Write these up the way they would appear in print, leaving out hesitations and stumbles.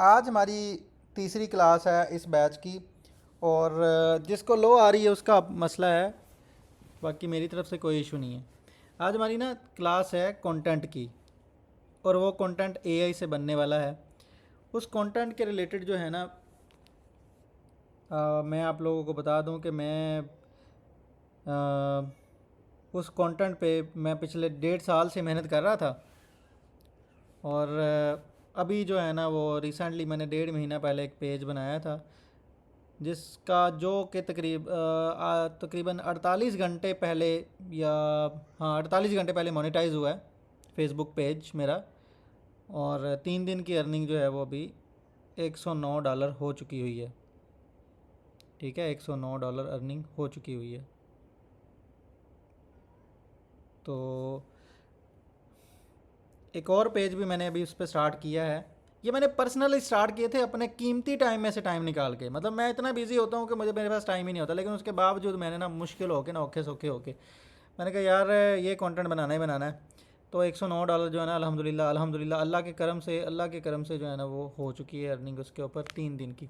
आज हमारी तीसरी क्लास है इस बैच की। और जिसको लो आ रही है उसका मसला है, बाकी मेरी तरफ से कोई इशू नहीं है। आज हमारी ना क्लास है कंटेंट की, और वो कंटेंट एआई से बनने वाला है। उस कंटेंट के रिलेटेड जो है ना, मैं आप लोगों को बता दूं कि मैं अ, उस कंटेंट पे मैं पिछले 1.5 साल से मेहनत कर रहा था। और अभी जो है ना, वो रिसेंटली मैंने 1.5 महीना पहले एक पेज बनाया था, जिसका जो कि तकरीबन 48 घंटे पहले, या हाँ 48 घंटे पहले मोनेटाइज हुआ है फेसबुक पेज मेरा। और 3 दिन की अर्निंग जो है वो अभी $109 हो चुकी हुई है। ठीक है, $109 अर्निंग हो चुकी हुई है। तो एक और पेज भी मैंने अभी उस पर स्टार्ट किया है। ये मैंने पर्सनली स्टार्ट किए थे अपने कीमती टाइम में से टाइम निकाल के। मतलब मैं इतना बिजी होता हूँ कि मेरे पास टाइम ही नहीं होता, लेकिन उसके बावजूद मैंने ना मुश्किल होके ना औखे सौखे होके मैंने कहा यार ये कंटेंट बनाना ही बनाना है। तो $109 जो है ना, अल्हम्दुलिल्लाह अल्हम्दुलिल्लाह अल्लाह के करम से जो है ना वो हो चुकी है अर्निंग उसके ऊपर 3 दिन की।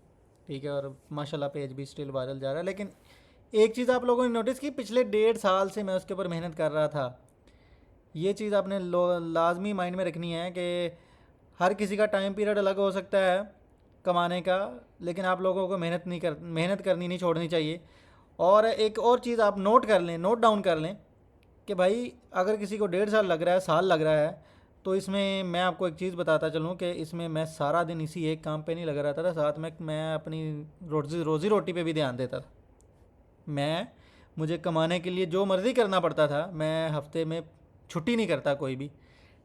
ठीक है, और माशाल्लाह पेज भी स्टिल वायरल जा रहा है। लेकिन एक चीज़ आप लोगों ने नोटिस की, पिछले 1.5 साल से मैं उसके ऊपर मेहनत कर रहा था। ये चीज़ आपने लाजमी माइंड में रखनी है कि हर किसी का टाइम पीरियड अलग हो सकता है कमाने का, लेकिन आप लोगों को मेहनत करनी नहीं छोड़नी चाहिए। और एक और चीज़ आप नोट कर लें, नोट डाउन कर लें कि भाई अगर किसी को 1.5 साल लग रहा है, साल लग रहा है, तो इसमें मैं आपको एक चीज़ बताता चलूँ कि इसमें मैं सारा दिन इसी एक काम पे नहीं लगा रहता था, साथ में मैं अपनी रोज़ी रोटी पे भी ध्यान देता था। मैं मुझे कमाने के लिए जो मर्ज़ी करना पड़ता था, मैं हफ्ते में छुट्टी नहीं करता कोई भी।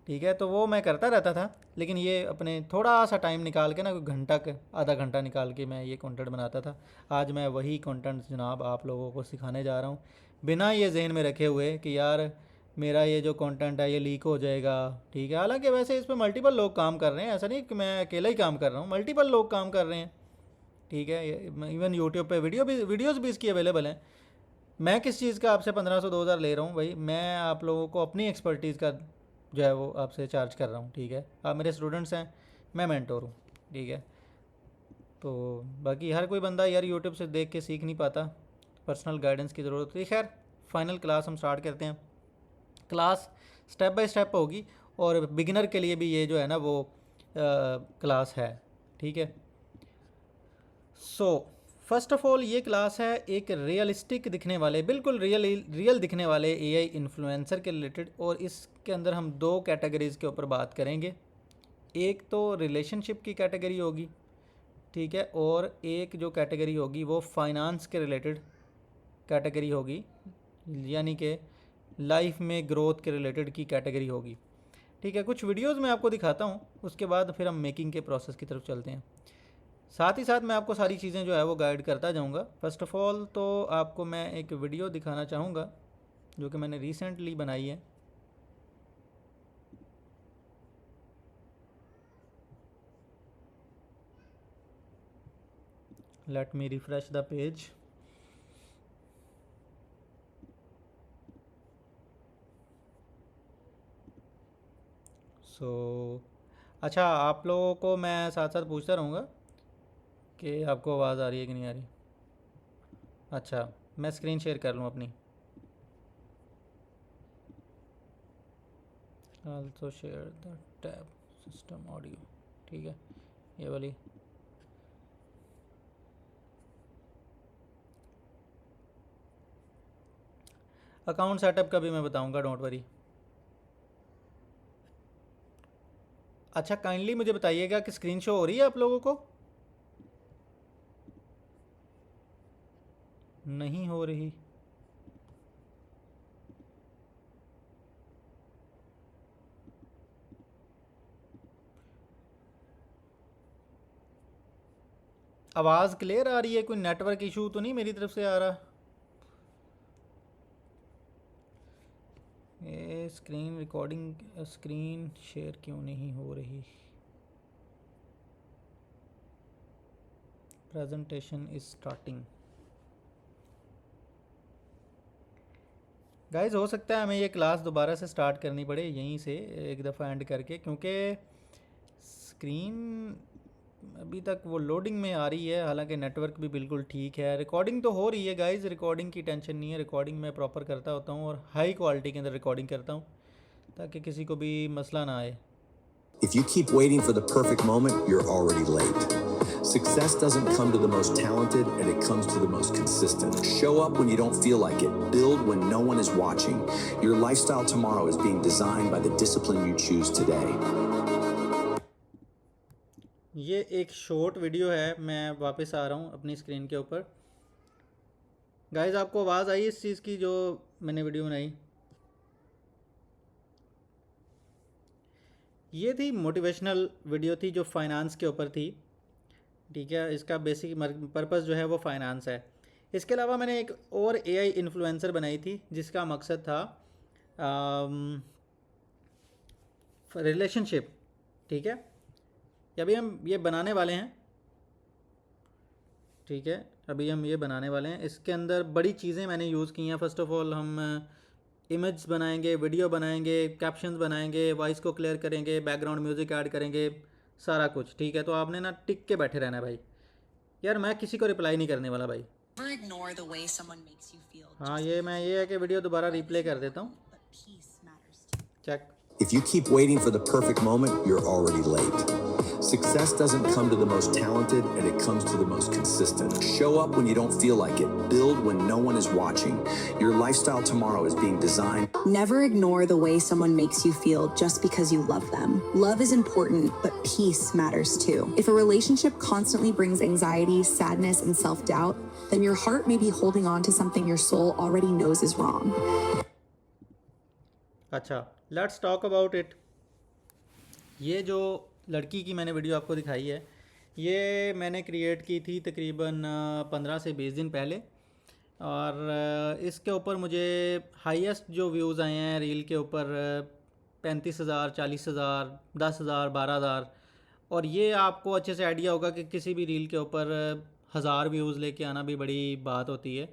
ठीक है, तो वो मैं करता रहता था। लेकिन ये अपने थोड़ा सा टाइम निकाल के ना, कोई घंटा के आधा घंटा निकाल के मैं ये कंटेंट बनाता था। आज मैं वही कंटेंट जनाब आप लोगों को सिखाने जा रहा हूँ, बिना ये जहन में रखे हुए कि यार मेरा ये जो कंटेंट है ये लीक हो जाएगा। ठीक है, हालांकि वैसे इस पर मल्टीपल लोग काम कर रहे हैं, ऐसा नहीं कि मैं अकेला ही काम कर रहा हूँ, मल्टीपल लोग काम कर रहे हैं। ठीक है, इवन यूट्यूब पे वीडियोज़ भी इसकी अवेलेबल हैं। मैं किस चीज़ का आपसे 1500 2000 ले रहा हूँ भाई, मैं आप लोगों को अपनी एक्सपर्टीज़ का जो है वो आपसे चार्ज कर रहा हूँ। ठीक है, आप मेरे स्टूडेंट्स हैं, मैं मेंटोर हूँ। ठीक है, तो बाकी हर कोई बंदा यार यूट्यूब से देख के सीख नहीं पाता, पर्सनल गाइडेंस की ज़रूरत होती है। खैर, फाइनल क्लास हम स्टार्ट करते हैं। क्लास स्टेप बाय स्टेप होगी, और बिगिनर के लिए भी ये जो है ना वो क्लास है। ठीक है, सो फर्स्ट ऑफ ऑल ये क्लास है एक रियलिस्टिक दिखने वाले, बिल्कुल रियल दिखने वाले एआई इन्फ्लुएंसर के रिलेटेड। और इसके अंदर हम दो कैटेगरीज़ के ऊपर बात करेंगे। एक तो रिलेशनशिप की कैटेगरी होगी, ठीक है, और एक जो कैटेगरी होगी वो फाइनेंस के रिलेटेड कैटेगरी होगी, यानी कि लाइफ में ग्रोथ के रिलेटेड की कैटेगरी होगी। ठीक है, कुछ वीडियोस मैं आपको दिखाता हूँ, उसके बाद फिर हम मेकिंग के प्रोसेस की तरफ चलते हैं। साथ ही साथ मैं आपको सारी चीज़ें जो है वो गाइड करता जाऊँगा। फ़र्स्ट ऑफ़ ऑल तो आपको मैं एक वीडियो दिखाना चाहूँगा जो कि मैंने रिसेंटली बनाई है। Let me refresh the page. So अच्छा, आप लोगों को मैं साथ साथ पूछता रहूँगा कि आपको आवाज़ आ रही है कि नहीं आ रही। अच्छा, मैं स्क्रीन शेयर कर लूँ अपनी। Also share the tab system audio. ठीक है, ये वाली। अकाउंट सेटअप का भी मैं बताऊँगा, डोंट वरी। अच्छा, काइंडली मुझे बताइएगा कि स्क्रीन शो हो रही है आप लोगों को? नहीं हो रही? आवाज़ क्लियर आ रही है? कोई नेटवर्क इशू तो नहीं मेरी तरफ से आ रहा? ये स्क्रीन रिकॉर्डिंग, स्क्रीन शेयर क्यों नहीं हो रही? Presentation is starting. गाइस, हो सकता है हमें ये क्लास दोबारा से स्टार्ट करनी पड़े यहीं से एक दफ़ा एंड करके, क्योंकि स्क्रीन अभी तक वो लोडिंग में आ रही है, हालांकि नेटवर्क भी बिल्कुल ठीक है। रिकॉर्डिंग तो हो रही है गाइस, रिकॉर्डिंग की टेंशन नहीं है, रिकॉर्डिंग मैं प्रॉपर करता होता हूँ और हाई क्वालिटी के अंदर रिकॉर्डिंग करता हूँ ताकि किसी को भी मसला ना आए। If you keep waiting for the perfect moment, you're already late. Success doesn't come to the most talented, and it comes to the most consistent. Show up when you don't feel like it. Build when no one is watching. Your lifestyle tomorrow is being designed by the discipline you choose today. ये एक short video है, मैं वापस आ रहा हूँ अपनी screen के ऊपर। गाइस आपको आवाज़ आई इस चीज़ की जो मैंने वीडियो बनाई? ये थी मोटिवेशनल वीडियो थी जो फाइनेंस के ऊपर थी, ठीक है। इसका बेसिक पर्पस जो है वो फाइनेंस है। इसके अलावा मैंने एक और एआई इन्फ्लुएंसर बनाई थी जिसका मकसद था रिलेशनशिप, ठीक है। अभी हम ये बनाने वाले हैं, ठीक है, अभी हम ये बनाने वाले हैं। इसके अंदर बड़ी चीज़ें मैंने यूज़ की हैं। फ़र्स्ट ऑफ़ ऑल हम इमेज बनाएंगे, वीडियो बनाएंगे, कैप्शंस बनाएंगे, वॉइस को क्लियर करेंगे, बैकग्राउंड म्यूज़िक ऐड करेंगे, सारा कुछ, ठीक है। तो आपने ना टिक के बैठे रहना है भाई। यार मैं किसी को रिप्लाई नहीं करने वाला भाई। हाँ ये है कि वीडियो दोबारा रिप्ले कर देता हूँ, check. If you keep waiting for the perfect moment, you're already late. Success doesn't come to the most talented, and it comes to the most consistent. Show up when you don't feel like it. Build when no one is watching. Your lifestyle tomorrow is being designed. Never ignore the way someone makes you feel just because you love them. Love is important, but peace matters too. If a relationship constantly brings anxiety, sadness, and self-doubt, then your heart may be holding on to something your soul already knows is wrong. अच्छा, let's talk about it. ये जो लड़की की मैंने video आपको दिखाई है, ये मैंने क्रिएट की थी तकरीबन 15 से 20 दिन पहले, और इसके ऊपर मुझे हाईएस्ट जो व्यूज़ आए हैं रील के ऊपर 35,000, 40,000, 10,000, 12,000। और ये आपको अच्छे से आइडिया होगा कि किसी भी रील के ऊपर 1,000 व्यूज़ लेके आना भी बड़ी बात होती है।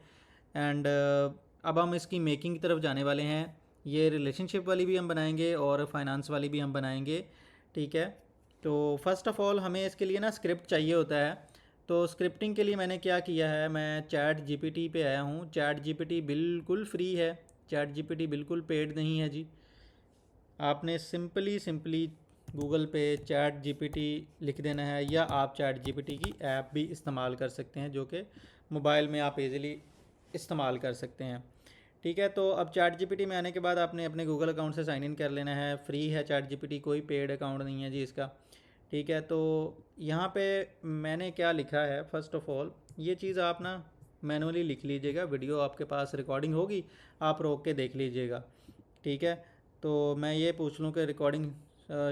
एंड अब हम इसकी मेकिंग की तरफ जाने वाले हैं। ये रिलेशनशिप वाली भी हम बनाएंगे और फाइनेंस वाली भी हम बनाएंगे, ठीक है। तो फर्स्ट ऑफ़ ऑल हमें इसके लिए ना स्क्रिप्ट चाहिए होता है। तो स्क्रिप्टिंग के लिए मैंने क्या किया है, मैं चैट जीपीटी पे आया हूँ। चैट जीपीटी बिल्कुल फ्री है, चैट जीपीटी बिल्कुल पेड नहीं है जी। आपने सिंपली गूगल पे चैट जीपीटी लिख देना है, या आप चैट जीपीटी की ऐप भी इस्तेमाल कर सकते हैं जो कि मोबाइल में आप इजीली इस्तेमाल कर सकते हैं, ठीक है। तो अब चैट जीपीटी में आने के बाद आपने अपने गूगल अकाउंट से साइन इन कर लेना है। फ्री है चैट जीपीटी, कोई पेड अकाउंट नहीं है जी इसका, ठीक है। तो यहाँ पे मैंने क्या लिखा है, फ़र्स्ट ऑफ़ ऑल ये चीज़ आप ना मैनुअली लिख लीजिएगा। वीडियो आपके पास रिकॉर्डिंग होगी, आप रोक के देख लीजिएगा, ठीक है। तो मैं ये पूछ लूँ कि रिकॉर्डिंग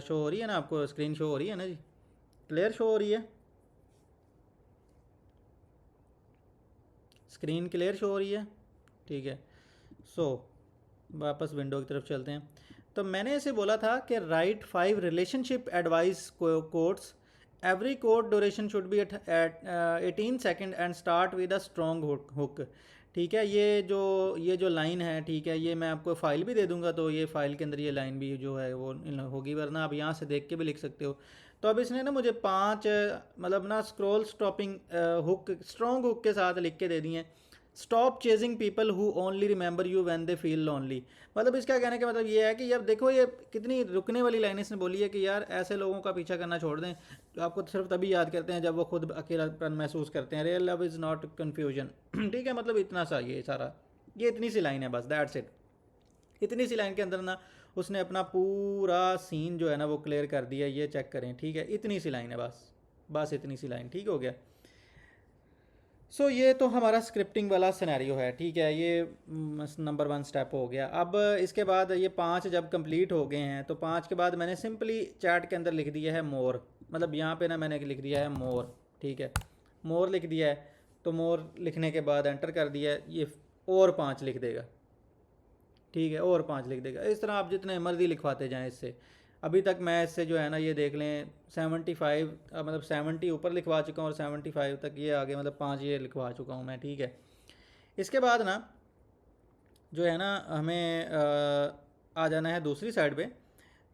शो हो रही है ना, आपको स्क्रीन शो हो रही है ना जी, क्लियर शो हो रही है, स्क्रीन क्लियर शो हो रही है, ठीक है। सो वापस विंडो की तरफ चलते हैं। तो मैंने इसे बोला था कि write 5 relationship advice quotes, every quote duration should be at 18 second and start with a strong hook, ठीक है। ये जो लाइन है, ठीक है, ये मैं आपको फ़ाइल भी दे दूंगा, तो ये फ़ाइल के अंदर ये लाइन भी जो है वो होगी, वरना आप यहाँ से देख के भी लिख सकते हो। तो अब इसने ना मुझे 5 मतलब ना scroll stopping hook, strong hook के साथ लिख के दे दिए। Stop chasing people who only remember you when they feel lonely. मतलब इसका कहने का मतलब ये है कि यार देखो, ये कितनी रुकने वाली लाइन इसने बोली है कि यार ऐसे लोगों का पीछा करना छोड़ दें जो आपको सिर्फ तभी याद करते हैं जब वो खुद अकेलापन महसूस करते हैं। Real love is not confusion, ठीक है। मतलब इतना सा ये सारा, ये इतनी सी लाइन है बस, दैट्स इट। इतनी सी लाइन के अंदर ना उसने अपना पूरा सीन जो है ना वो क्लियर कर दिया, ये चेक करें, ठीक है। इतनी सी लाइन है बस इतनी सी लाइन, ठीक हो गया। सो ये तो हमारा स्क्रिप्टिंग वाला सिनेरियो है, ठीक है। ये नंबर 1 स्टेप हो गया। अब इसके बाद ये 5 जब कंप्लीट हो गए हैं, तो 5 के बाद मैंने सिंपली चैट के अंदर लिख दिया है मोर। मतलब यहाँ पे ना मैंने लिख दिया है मोर, ठीक है, मोर लिख दिया है। तो मोर लिखने के बाद एंटर कर दिया है, ये और 5 लिख देगा, ठीक है, और 5 लिख देगा। इस तरह आप जितने मर्जी लिखवाते जाएँ इससे। अभी तक मैं इससे जो है ना ये देख लें 75 मतलब 70 ऊपर लिखवा चुका हूँ और 75 तक ये आगे, मतलब 5 ये लिखवा चुका हूँ मैं, ठीक है। इसके बाद ना जो है ना हमें आ जाना है दूसरी साइड पे।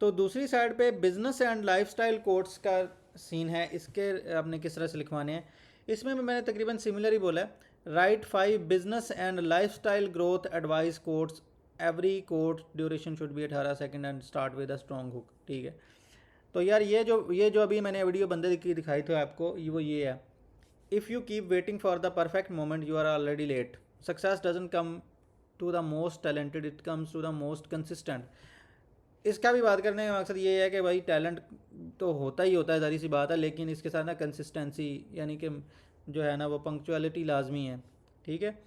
तो दूसरी साइड पे बिजनेस एंड लाइफस्टाइल कोट्स का सीन है इसके आपने किस तरह से लिखवाने हैं। इसमें भी मैंने तकरीबन सिमिलर ही बोला है। Write 5 business and lifestyle growth advice quotes, every quote duration should be 18 second and start with a strong hook. ठीक है, तो यार ये जो अभी मैंने वीडियो बंदे की दिखाई थी आपको, वो ये है, if you keep waiting for the perfect moment you are already late, success doesn't come to the most talented, it comes to the most consistent. इसका भी बात करने का मकसद ये है कि भाई टैलेंट तो होता ही होता है, ज़ाहिर सी बात है, लेकिन इसके साथ ना कंसिस्टेंसी यानी कि जो है ना वो पंक्चुअलिटी लाजमी है। ठीक है,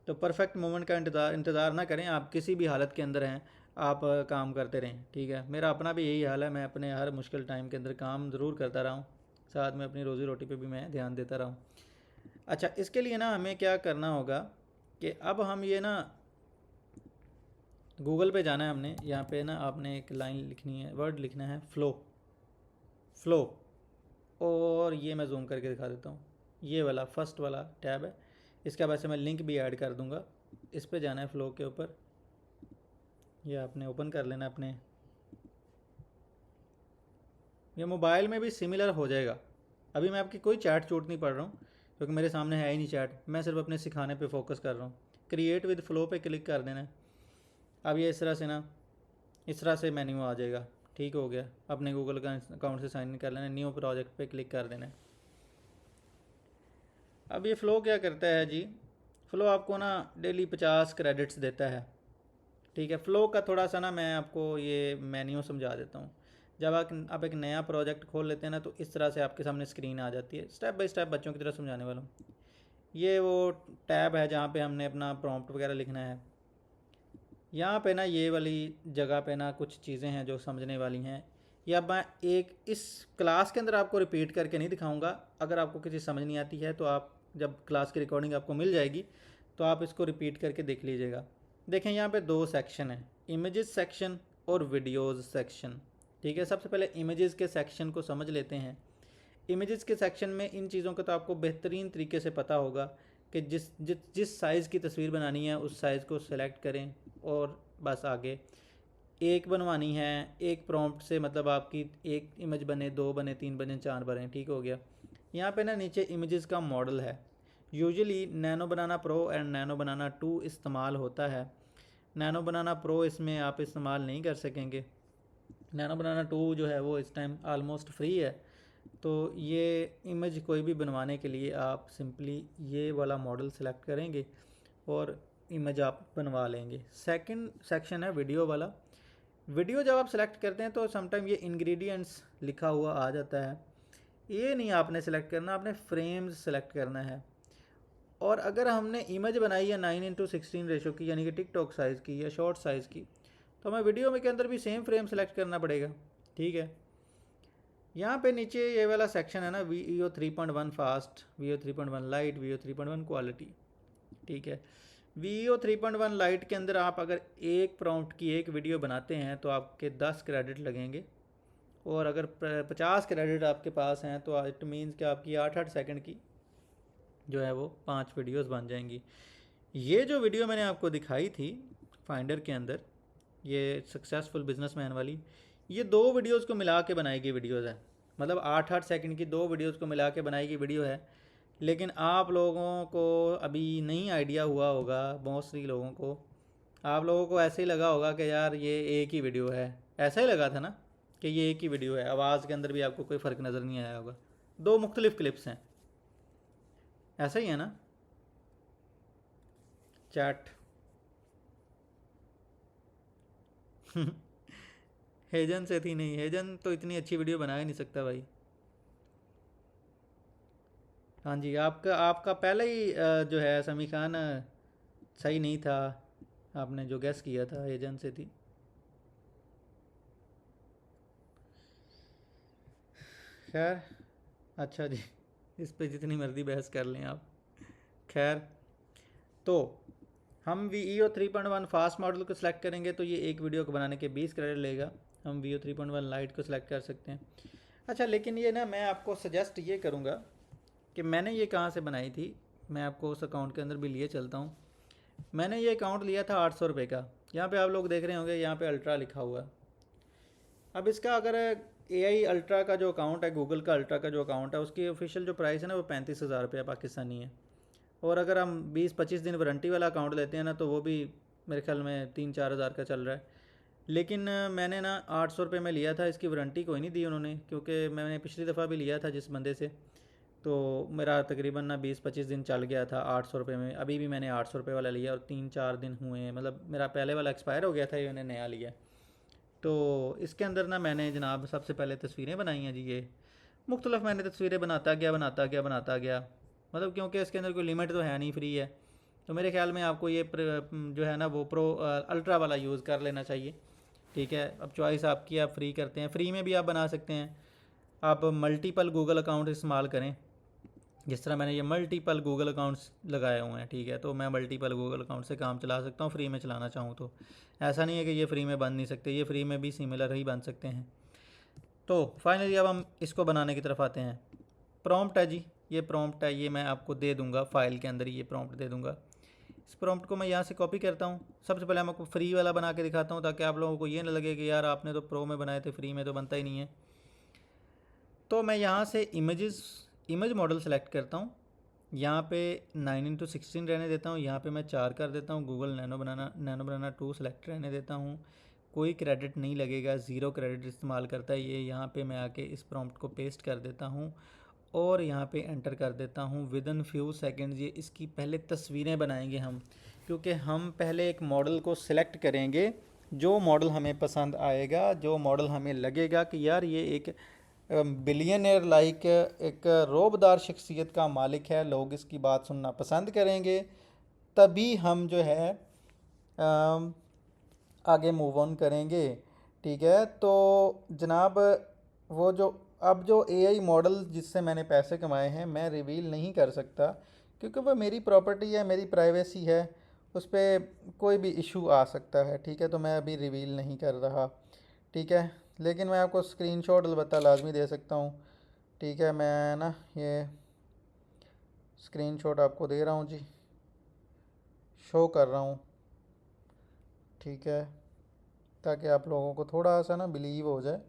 तो परफेक्ट मोमेंट का इंतज़ार ना करें, आप किसी भी हालत के अंदर हैं आप काम करते रहें। ठीक है, मेरा अपना भी यही हाल है, मैं अपने हर मुश्किल टाइम के अंदर काम ज़रूर करता रहा हूँ, साथ में अपनी रोज़ी रोटी पे भी मैं ध्यान देता रहा हूँ। अच्छा, इसके लिए ना हमें क्या करना होगा कि अब हम ये ना गूगल पे जाना है हमने, यहाँ पे ना आपने एक लाइन लिखनी है, वर्ड लिखना है फ़्लो, फ़्लो, और ये मैं जूम करके दिखा देता हूँ, ये वाला फर्स्ट वाला टैब है, इसका वैसे मैं लिंक भी ऐड कर दूँगा। इस पे जाना है फ़्लो के ऊपर, ये आपने ओपन कर लेना अपने, ये मोबाइल में भी सिमिलर हो जाएगा। अभी मैं आपकी कोई चैट चूट नहीं पढ़ रहा हूँ क्योंकि मेरे सामने है ही नहीं चैट, मैं सिर्फ अपने सिखाने पे फोकस कर रहा हूँ। क्रिएट विद फ़्लो पे क्लिक कर देना है। अब ये इस तरह से ना, इस तरह से मेन्यू आ जाएगा। ठीक हो गया, अपने गूगल का अकाउंट से साइन इन कर लेना, न्यू प्रोजेक्ट पे क्लिक कर देना है। अब ये फ़्लो क्या करता है जी, फ़्लो आपको ना डेली 50 क्रेडिट्स देता है। ठीक है, फ़्लो का थोड़ा सा ना मैं आपको ये मेन्यू समझा देता हूँ। जब आप एक नया प्रोजेक्ट खोल लेते हैं ना, तो इस तरह से आपके सामने स्क्रीन आ जाती है। स्टेप बाय स्टेप बच्चों की तरह समझाने वाला हूँ। ये वो टैब है जहाँ पे हमने अपना प्रॉम्प्ट वगैरह लिखना है। यहाँ पे ना ये वाली जगह पे ना कुछ चीज़ें हैं जो समझने वाली हैं, या मैं एक इस क्लास के अंदर आपको रिपीट करके नहीं दिखाऊंगा। अगर आपको किसी समझ नहीं आती है तो आप जब क्लास की रिकॉर्डिंग आपको मिल जाएगी तो आप इसको रिपीट करके देख लीजिएगा। देखें यहाँ पे 2 सेक्शन हैं, इमेजेस सेक्शन और वीडियोज़ सेक्शन। ठीक है, सबसे पहले इमेजेस के सेक्शन को समझ लेते हैं। इमेजेस के सेक्शन में इन चीज़ों का तो आपको बेहतरीन तरीके से पता होगा कि जिस साइज़ की तस्वीर बनानी है उस साइज़ को सेलेक्ट करें और बस आगे एक बनवानी है, एक प्रॉम्प्ट से मतलब आपकी एक इमेज बने, 2 बने, 3 बने, 4 बने। ठीक हो गया। यहाँ पे ना नीचे इमेजेस का मॉडल है, usually nano banana pro and nano banana 2 इस्तेमाल होता है। नैनो बनाना प्रो इसमें आप इस्तेमाल नहीं कर सकेंगे। नैनो बनाना 2 जो है वो इस टाइम आलमोस्ट फ्री है। तो ये इमेज कोई भी बनवाने के लिए आप सिंपली ये वाला मॉडल सेलेक्ट करेंगे और इमेज आप बनवा लेंगे। सेकंड सेक्शन है वीडियो वाला। वीडियो जब आप सेलेक्ट करते हैं तो समटाइम ये इंग्रेडिएंट्स लिखा हुआ आ जाता है, ये नहीं आपने सेलेक्ट करना, आपने फ्रेम्स सेलेक्ट करना है। और अगर हमने इमेज बनाई है 9:16 रेशो की, यानी कि टिकटॉक साइज़ की या शॉर्ट साइज़ की, तो हमें वीडियो में के अंदर भी सेम फ्रेम सेलेक्ट करना पड़ेगा। ठीक है, यहाँ पे नीचे ये वाला सेक्शन है ना, VEO 3.1 fast, VEO 3.1 light, VEO 3.1 quality. ठीक है, VEO 3.1 लाइट के अंदर आप अगर एक प्रॉम्प्ट की एक वीडियो बनाते हैं तो आपके 10 क्रेडिट लगेंगे, और अगर 50 क्रेडिट आपके पास हैं तो इट मीन्स कि आपकी 8-8 सेकंड की जो है वो 5 वीडियोस बन जाएंगी। ये जो वीडियो मैंने आपको दिखाई थी फाइंडर के अंदर, ये सक्सेसफुल बिजनेसमैन वाली, ये 2 वीडियोस को मिला के बनाई गई वीडियोस है। मतलब 8-8 सेकंड की 2 वीडियोस को मिला के बनाई गई वीडियो है। लेकिन आप लोगों को अभी नहीं आइडिया हुआ होगा, मोस्टली लोगों को, आप लोगों को ऐसे ही लगा होगा कि यार ये एक ही वीडियो है। ऐसा ही लगा था ना कि ये एक ही वीडियो है, आवाज़ के अंदर भी आपको कोई फ़र्क नज़र नहीं आया होगा। 2 मुख्तलिफ क्लिप्स हैं, ऐसा ही है ना। चैट हेजन से थी नहीं, हेजन तो इतनी अच्छी वीडियो बना ही नहीं सकता भाई। हाँ जी, आपका पहले ही जो है समी खान सही नहीं था, आपने जो गैस किया था हेजन से थी। खैर अच्छा जी, इस पे जितनी मर्जी बहस कर लें आप। खैर, तो हम VEO 3.1 फास्ट मॉडल को सिलेक्ट करेंगे तो ये एक वीडियो को बनाने के 20 क्रेडिट लेगा। हम VEO 3.1 लाइट को सिलेक्ट कर सकते हैं। अच्छा, लेकिन ये ना मैं आपको सजेस्ट ये करूँगा कि मैंने ये कहाँ से बनाई थी, मैं आपको उस अकाउंट के अंदर भी लिए चलता हूँ। मैंने ये अकाउंट लिया था 800 रुपये का। यहाँ पे आप लोग देख रहे होंगे, यहाँ पे अल्ट्रा लिखा हुआ है। अब इसका अगर AI अल्ट्रा का जो अकाउंट है, गूगल का अल्ट्रा का जो अकाउंट है, उसकी ऑफिशियल जो प्राइस है ना वो 35,000 रुपया पाकिस्तानी है। और अगर हम 20-25 दिन वारंटी वाला अकाउंट लेते हैं ना तो वो भी मेरे ख्याल में 3-4 हज़ार का चल रहा है। लेकिन मैंने ना 800 रुपये में लिया था, इसकी वारंटी कोई नहीं दी उन्होंने, क्योंकि मैंने पिछली दफ़ा भी लिया था जिस बंदे से, तो मेरा तकरीबन ना 20-25 दिन चल गया था 800 रुपये में। अभी भी मैंने 800 रुपये वाला लिया और 3-4 दिन हुए हैं, मतलब मेरा पहले वाला एक्सपायर हो गया था, ये मैंने नया लिया। तो इसके अंदर ना मैंने जनाब सबसे पहले तस्वीरें बनाई हैं जी। ये मुख्तलिफ मैंने तस्वीरें बनाता गया, मतलब क्योंकि इसके अंदर कोई लिमिट तो है नहीं, फ्री है। तो मेरे ख्याल में आपको ये जो है ना वो प्रो अल्ट्रा वाला यूज़ कर लेना चाहिए। ठीक है, अब चॉइस आपकी, आप फ्री करते हैं, फ्री में भी आप बना सकते हैं। आप मल्टीपल गूगल अकाउंट इस्तेमाल करें, जिस तरह मैंने ये मल्टीपल गूगल अकाउंट्स लगाए हुए हैं। ठीक है, तो मैं मल्टीपल गूगल अकाउंट से काम चला सकता हूँ, फ्री में चलाना चाहूँ तो। ऐसा नहीं है कि ये फ्री में बन नहीं सकते, ये फ्री में भी सिमिलर ही बन सकते हैं। तो फाइनली अब हम इसको बनाने की तरफ आते हैं। प्रॉम्प्ट है जी, ये प्रॉम्प्ट है, ये मैं आपको दे दूंगा फाइल के अंदर, ये प्रॉम्प्ट दे दूंगा। इस प्रॉम्प्ट को मैं यहाँ से कॉपी करता हूँ। सबसे पहले मैं आपको फ्री वाला बना के दिखाता हूँ, ताकि आप लोगों को ये ना लगे कि यार आपने तो प्रो में बनाए थे, फ्री में तो बनता ही नहीं है। तो मैं यहाँ से इमेज मॉडल सेलेक्ट करता हूँ, यहाँ पे 9:16 रहने देता हूँ, यहाँ पे मैं 4 कर देता हूँ। गूगल नैनो बनाना 2 सेलेक्ट रहने देता हूँ। कोई क्रेडिट नहीं लगेगा, ज़ीरो क्रेडिट इस्तेमाल करता है ये। यहाँ पे मैं आके इस प्रॉम्प्ट को पेस्ट कर देता हूँ और यहाँ पे एंटर कर देता हूँ। विद इन फ्यू सेकेंड्स ये इसकी पहले तस्वीरें बनाएंगे हम, क्योंकि हम पहले एक मॉडल को सिलेक्ट करेंगे, जो मॉडल हमें पसंद आएगा, जो मॉडल हमें लगेगा कि यार ये एक बिलियनर लाइक एक रोबदार शख्सियत का मालिक है, लोग इसकी बात सुनना पसंद करेंगे, तभी हम जो है आगे मूव ऑन करेंगे। ठीक है, तो जनाब वो जो अब जो एआई मॉडल जिससे मैंने पैसे कमाए हैं मैं रिवील नहीं कर सकता, क्योंकि वो मेरी प्रॉपर्टी है, मेरी प्राइवेसी है, उस पर कोई भी इशू आ सकता है। ठीक है, तो मैं अभी रिवील नहीं कर रहा। ठीक है, लेकिन मैं आपको स्क्रीनशॉट अलबत्ता लाजमी दे सकता हूँ। ठीक है, मैं ना ये स्क्रीनशॉट आपको दे रहा हूँ जी, शो कर रहा हूँ। ठीक है, ताकि आप लोगों को थोड़ा सा ना बिलीव हो जाए।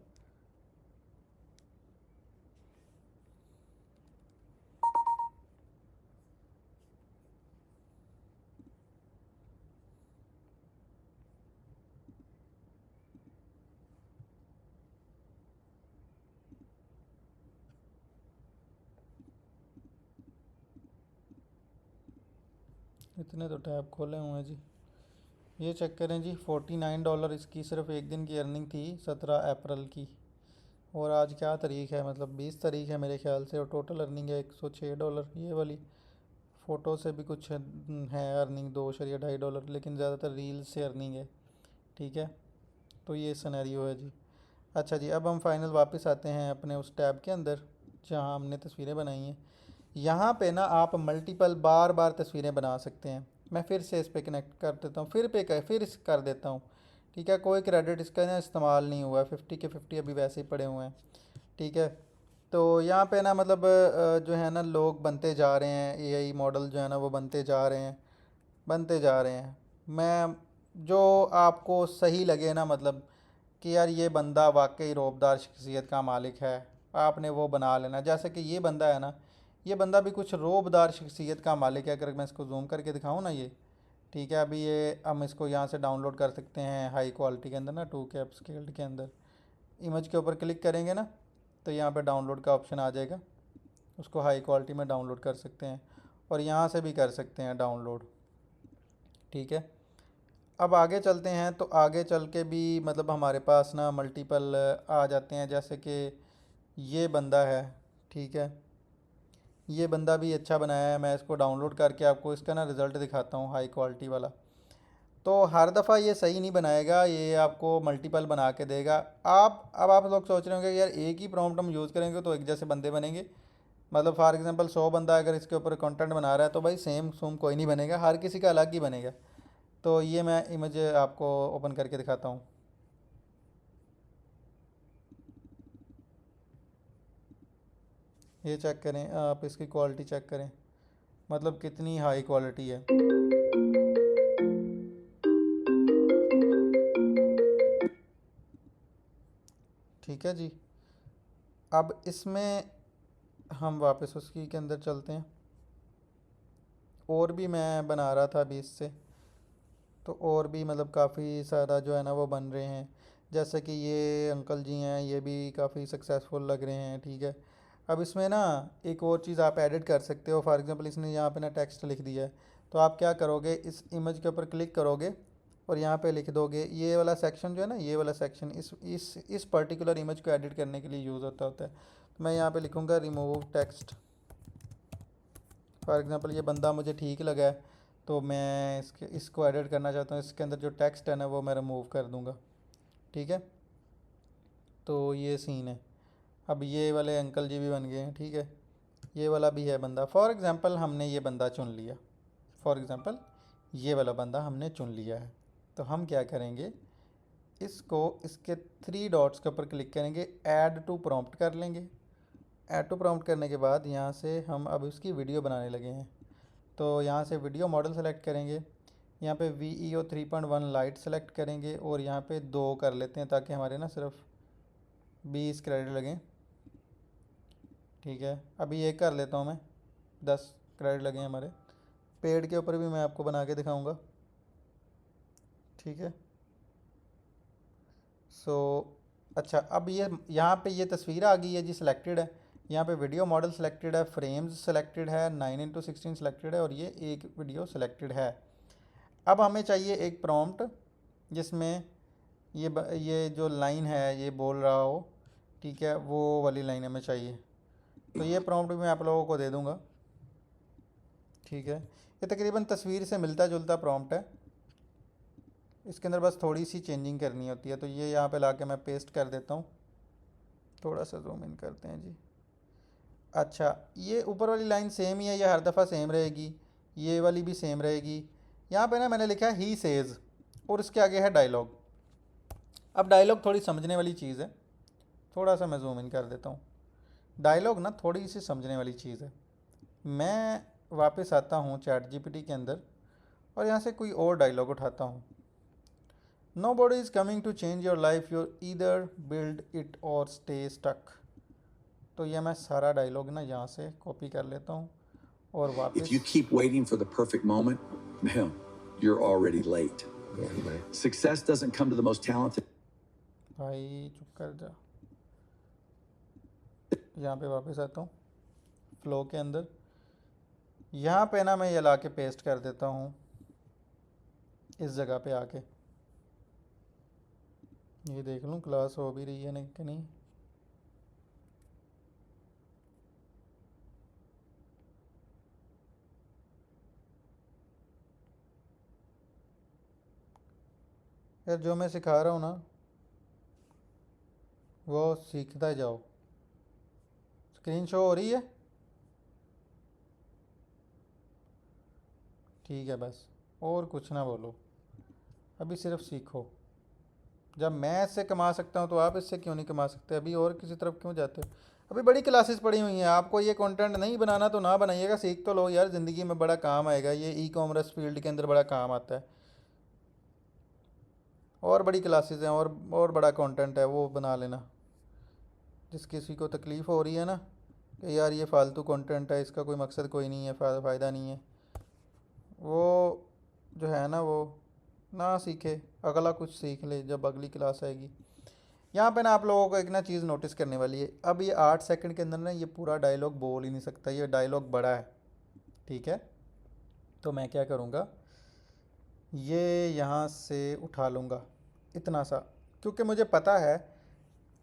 इतने तो टैब खोले हुए हैं जी। ये चेक करें जी, $49 इसकी सिर्फ एक दिन की अर्निंग थी, 17 अप्रैल की। और आज क्या तारीख है, मतलब 20 तारीख है मेरे ख्याल से, और टोटल अर्निंग है $106। ये वाली फ़ोटो से भी कुछ है अर्निंग $2.2.5, लेकिन ज़्यादातर रील्स से अर्निंग है। ठीक है, तो ये सिनेरियो है जी। अच्छा जी, अब हम फाइनल वापस आते हैं अपने उस टैब के अंदर जहां हमने तस्वीरें बनाई हैं। यहाँ पे ना आप मल्टीपल बार बार तस्वीरें बना सकते हैं। मैं फिर से इस पे कनेक्ट कर देता हूँ, फिर इस कर देता हूँ। ठीक है, कोई क्रेडिट इसका ना इस्तेमाल नहीं हुआ है, 50 के 50 अभी वैसे ही पड़े हुए हैं। ठीक है, तो यहाँ पे ना मतलब जो है ना लोग बनते जा रहे हैं, एआई मॉडल जो है ना वो बनते जा रहे हैं। मैं जो आपको सही लगे ना, मतलब कि यार ये बंदा वाकई रोबदार शख्सियत का मालिक है, आपने वो बना लेना। जैसे कि ये बंदा है ना, ये बंदा भी कुछ रोबदार शख्सियत का मालिक है। अगर मैं इसको जूम करके दिखाऊँ ना ये, ठीक है, अभी ये हम इसको यहाँ से डाउनलोड कर सकते हैं हाई क्वालिटी के अंदर ना, 2K अपस्केल्ड के अंदर। इमेज के ऊपर क्लिक करेंगे ना तो यहाँ पे डाउनलोड का ऑप्शन आ जाएगा, उसको हाई क्वालिटी में डाउनलोड कर सकते हैं, और यहाँ से भी कर सकते हैं डाउनलोड। ठीक है, अब आगे चलते हैं, तो आगे चल के भी मतलब हमारे पास ना मल्टीपल आ जाते हैं। जैसे कि ये बंदा है, ठीक है, ये बंदा भी अच्छा बनाया है। मैं इसको डाउनलोड करके आपको इसका ना रिज़ल्ट दिखाता हूँ हाई क्वालिटी वाला। तो हर दफ़ा ये सही नहीं बनाएगा, ये आपको मल्टीपल बना के देगा। अब आप लोग सोच रहे होंगे यार एक ही प्रॉम्प्ट हम यूज़ करेंगे तो एक जैसे बंदे बनेंगे, मतलब फॉर एग्जांपल 100 बंदा अगर इसके ऊपर कंटेंट बना रहा है तो भाई सेम सूम कोई नहीं बनेगा, हर किसी का अलग ही बनेगा। तो ये मैं इमेज आपको ओपन करके दिखाता हूँ। ये चेक करें आप, इसकी क्वालिटी चेक करें, मतलब कितनी हाई क्वालिटी है। ठीक है जी, अब इसमें हम वापस उसकी के अंदर चलते हैं। और भी मैं बना रहा था अभी इससे, तो और भी मतलब काफ़ी सारा जो है ना वो बन रहे हैं। जैसे कि ये अंकल जी हैं, ये भी काफ़ी सक्सेसफुल लग रहे हैं, ठीक है। अब इसमें ना एक और चीज़ आप एडिट कर सकते हो। फॉर एग्जांपल इसने यहाँ पे ना टेक्स्ट लिख दिया है, तो आप क्या करोगे, इस इमेज के ऊपर क्लिक करोगे और यहाँ पे लिख दोगे। ये वाला सेक्शन जो है ना, ये वाला सेक्शन इस पर्टिकुलर इमेज को एडिट करने के लिए यूज़ होता है। तो मैं यहाँ पे लिखूँगा रिमूव टेक्स्ट। फॉर एग्जांपल ये बंदा मुझे ठीक लगा है, तो मैं इसको एडिट करना चाहता हूँ, इसके अंदर जो टेक्स्ट है ना वो मैं रिमूव कर दूँगा, ठीक है। तो ये सीन है। अब ये वाले अंकल जी भी बन गए हैं, ठीक है। ये वाला भी है बंदा। फॉर एग्ज़ाम्पल हमने ये बंदा चुन लिया, फॉर एग्ज़ाम्पल ये वाला बंदा हमने चुन लिया है। तो हम क्या करेंगे, इसको इसके 3 डॉट्स के ऊपर क्लिक करेंगे, ऐड टू प्रॉम्प्ट कर लेंगे। ऐड टू प्रॉम्प्ट करने के बाद यहाँ से हम अब उसकी वीडियो बनाने लगे हैं, तो यहाँ से वीडियो मॉडल सेलेक्ट करेंगे। यहाँ पे VEO 3.1 लाइट सेलेक्ट करेंगे और यहाँ पे 2 कर लेते हैं ताकि हमारे ना सिर्फ 20 क्रेडिट लगें, ठीक है। अभी ये कर लेता हूँ मैं, 10 क्रेडिट लगे हमारे। पेड के ऊपर भी मैं आपको बना के दिखाऊंगा, ठीक है। अच्छा, अब ये यहाँ पे ये तस्वीर आ गई है जी, सिलेक्टेड है। यहाँ पे वीडियो मॉडल सिलेक्टेड है, फ्रेम्स सिलेक्टेड है, 9:16 सिलेक्टेड है और ये एक वीडियो सिलेक्टेड है। अब हमें चाहिए एक प्रॉम्प्ट जिसमें ये जो लाइन है ये बोल रहा हो, ठीक है, वो वाली लाइन हमें चाहिए। तो ये प्रॉम्प्ट भी मैं आप लोगों को दे दूँगा, ठीक है। ये तकरीबन तस्वीर से मिलता जुलता प्रॉम्प्ट है, इसके अंदर बस थोड़ी सी चेंजिंग करनी होती है। तो ये यहाँ पे लाके मैं पेस्ट कर देता हूँ। थोड़ा सा जूम इन करते हैं जी। अच्छा, ये ऊपर वाली लाइन सेम ही है, ये हर दफ़ा सेम रहेगी, ये वाली भी सेम रहेगी। यहाँ पे ना मैंने लिखा है ही सेज और उसके आगे है डायलॉग। अब डायलॉग थोड़ी समझने वाली चीज़ है, थोड़ा सा मैं जूम इन कर देता हूँ। डायलॉग ना थोड़ी सी समझने वाली चीज़ है। मैं वापस आता हूँ ChatGPT के अंदर और यहाँ से कोई और डायलॉग उठाता हूँ। Nobody is coming to change your life, you either build it or stay stuck। तो ये मैं सारा डायलॉग ना यहाँ से कॉपी कर लेता हूँ और If वापस। you keep waiting for the perfect moment, you're already late. Success doesn't come to the most talented. भाई चुप कर जा। यहाँ पे वापस आता हूँ फ्लो के अंदर। यहाँ पे ना मैं ये ला के पेस्ट कर देता हूँ इस जगह पे आके। ये देख लूँ क्लास हो भी रही है नहीं कि नहीं। यार जो मैं सिखा रहा हूँ ना वो सीखता जाओ। स्क्रीन शो हो रही है, ठीक है। बस और कुछ ना बोलो, अभी सिर्फ सीखो। जब मैं इससे कमा सकता हूँ तो आप इससे क्यों नहीं कमा सकते? अभी और किसी तरफ क्यों जाते हो? अभी बड़ी क्लासेस पड़ी हुई हैं, आपको ये कंटेंट नहीं बनाना तो ना बनाइएगा, सीख तो लो यार, ज़िंदगी में बड़ा काम आएगा। ये ई-कॉमर्स फील्ड के अंदर बड़ा काम आता है। और बड़ी क्लासेस हैं और बड़ा कंटेंट है, वो बना लेना। जिस किसी को तकलीफ़ हो रही है ना कि यार ये फालतू कंटेंट है, इसका कोई मकसद कोई नहीं है, फ़ायदा नहीं है, वो जो है ना वो ना सीखे, अगला कुछ सीख ले जब अगली क्लास आएगी। यहाँ पे ना आप लोगों को एक ना चीज़ नोटिस करने वाली है। अब ये 8 सेकंड के अंदर ना ये पूरा डायलॉग बोल ही नहीं सकता, ये डायलॉग बड़ा है, ठीक है। तो मैं क्या करूँगा, ये यहाँ से उठा लूँगा इतना सा, क्योंकि मुझे पता है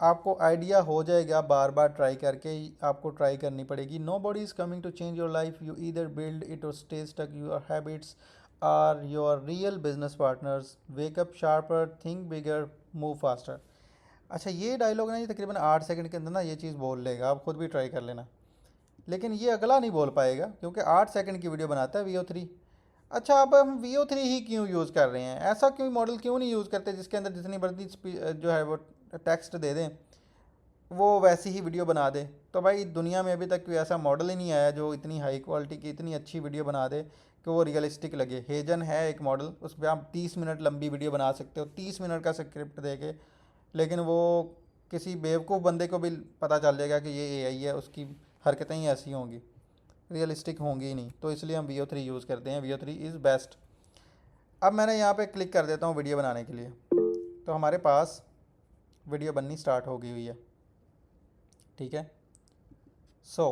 आपको आइडिया हो जाएगा। बार बार ट्राई करके आपको ट्राई करनी पड़ेगी। Nobody is coming to change your life, you either build it or stay stuck. Your habits are your real business partners, wake up sharper, think bigger, move faster. अच्छा, ये dialogue ना ये तकरीबन 8 second के अंदर ना ये चीज़ बोल लेगा, आप खुद भी ट्राई कर लेना। लेकिन ये अगला नहीं बोल पाएगा क्योंकि 8 सेकंड की वीडियो बनाता है VO3। अच्छा, अब हम VO3 ही क्यों यूज़ कर रहे हैं? ऐसा क्यों मॉडल क्यों नहीं यूज़ करते जिसके अंदर जितनी बड़ी जो है वो टेक्स्ट दे दें, वो वैसी ही वीडियो बना दे? तो भाई दुनिया में अभी तक कोई ऐसा मॉडल ही नहीं आया जो इतनी हाई क्वालिटी की इतनी अच्छी वीडियो बना दे कि वो रियलिस्टिक लगे। हेजन है एक मॉडल, उस पर आप 30 मिनट लंबी वीडियो बना सकते हो, 30 मिनट का स्क्रिप्ट दे के, लेकिन वो किसी बेवकूफ़ बंदे को भी पता चल जाएगा कि ये एआई है, उसकी हरकतें ही ऐसी होंगी, रियलिस्टिक होंगी ही नहीं। तो इसलिए हम VO3 यूज़ करते हैं, VO3 इज़ बेस्ट। अब मैंने यहाँ पे क्लिक कर देता हूँ वीडियो बनाने के लिए, तो हमारे पास वीडियो बननी स्टार्ट हो गई हुई है, ठीक है। So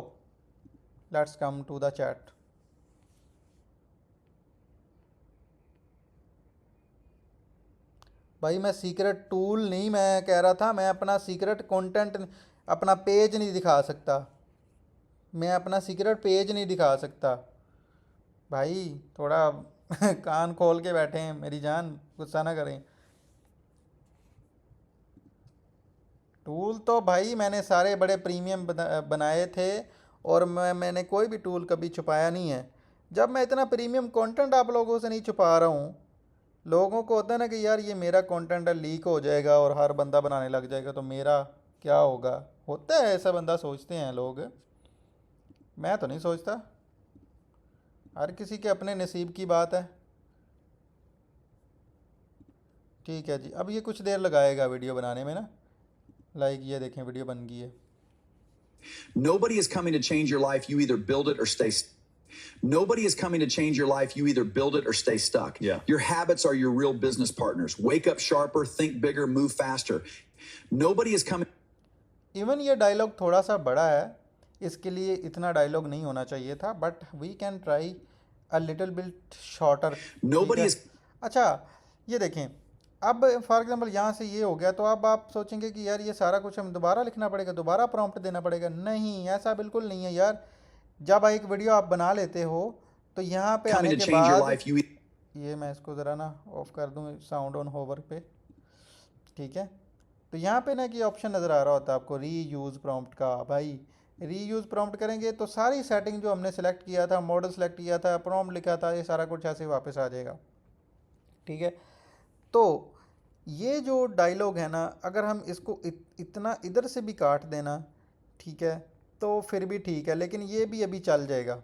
let's come to the chat. भाई मैं सीक्रेट टूल नहीं, मैं कह रहा था मैं अपना सीक्रेट कंटेंट, अपना पेज नहीं दिखा सकता, मैं अपना सीक्रेट पेज नहीं दिखा सकता। भाई थोड़ा कान खोल के बैठे हैं मेरी जान, गुस्सा ना करें। टूल तो भाई मैंने सारे बड़े प्रीमियम बनाए थे, और मैंने कोई भी टूल कभी छुपाया नहीं है। जब मैं इतना प्रीमियम कंटेंट आप लोगों से नहीं छुपा रहा हूँ, लोगों को होता है ना कि यार ये मेरा कंटेंट है, लीक हो जाएगा और हर बंदा बनाने लग जाएगा तो मेरा क्या होगा, होता है ऐसा, बंदा सोचते हैं लोग, मैं तो नहीं सोचता। हर किसी के अपने नसीब की बात है। ठीक है जी, अब ये कुछ देर लगाएगा वीडियो बनाने में ना, लाइक ये देखें वीडियो बन गई है। Nobody is coming to change your life. You either build it or stay. Nobody is coming to change your life. You either build it or stay stuck. Yeah. Your habits are your real business partners. Wake up sharper, think bigger, move faster. Nobody is coming. Even ये dialogue थोड़ा सा बड़ा है, इसके लिए इतना dialogue नहीं होना चाहिए था, but we can try a little bit shorter. Nobody is. अच्छा ये देखें, अब फॉर एग्जांपल यहाँ से ये हो गया, तो अब आप सोचेंगे कि यार ये सारा कुछ हम दोबारा लिखना पड़ेगा, दोबारा प्रॉम्प्ट देना पड़ेगा। नहीं, ऐसा बिल्कुल नहीं है यार। जब एक वीडियो आप बना लेते हो तो यहाँ पे आने के बाद, ये मैं इसको ज़रा ना ऑफ कर दूँ, साउंड ऑन होवर पे, ठीक है। तो यहाँ पे ना कि ऑप्शन नज़र आ रहा होता है आपको री यूज़ प्रॉम्प्ट का। भाई री यूज़ प्रॉम्प्ट करेंगे तो सारी सेटिंग जो हमने सेलेक्ट किया था, मॉडल सेलेक्ट किया था, प्रॉम्प्ट लिखा था, ये सारा कुछ ऐसे वापस आ जाएगा, ठीक है। तो ये जो डायलॉग है ना, अगर हम इसको इतना इधर से भी काट देना, ठीक है, तो फिर भी ठीक है, लेकिन ये भी अभी चल जाएगा।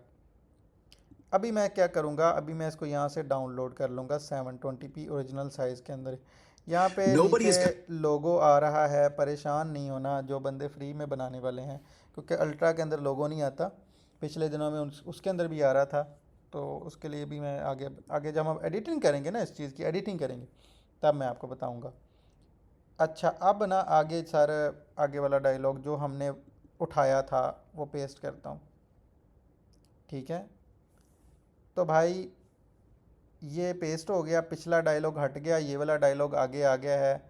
अभी मैं क्या करूँगा, अभी मैं इसको यहाँ से डाउनलोड कर लूँगा 720p ओरिजिनल साइज़ के अंदर। यहाँ पे नीचे लोगो आ रहा है, परेशान नहीं होना जो बंदे फ्री में बनाने वाले हैं, क्योंकि अल्ट्रा के अंदर लोगो नहीं आता। पिछले दिनों में उसके अंदर भी आ रहा था, तो उसके लिए भी मैं आगे जब हम एडिटिंग करेंगे ना, इस चीज़ की एडिटिंग करेंगे, तब मैं आपको बताऊँगा। अच्छा, अब ना आगे सारा आगे वाला डायलॉग जो हमने उठाया था वो पेस्ट करता हूँ, ठीक है। तो भाई ये पेस्ट हो गया, पिछला डायलॉग हट गया, ये वाला डायलॉग आगे आ गया है।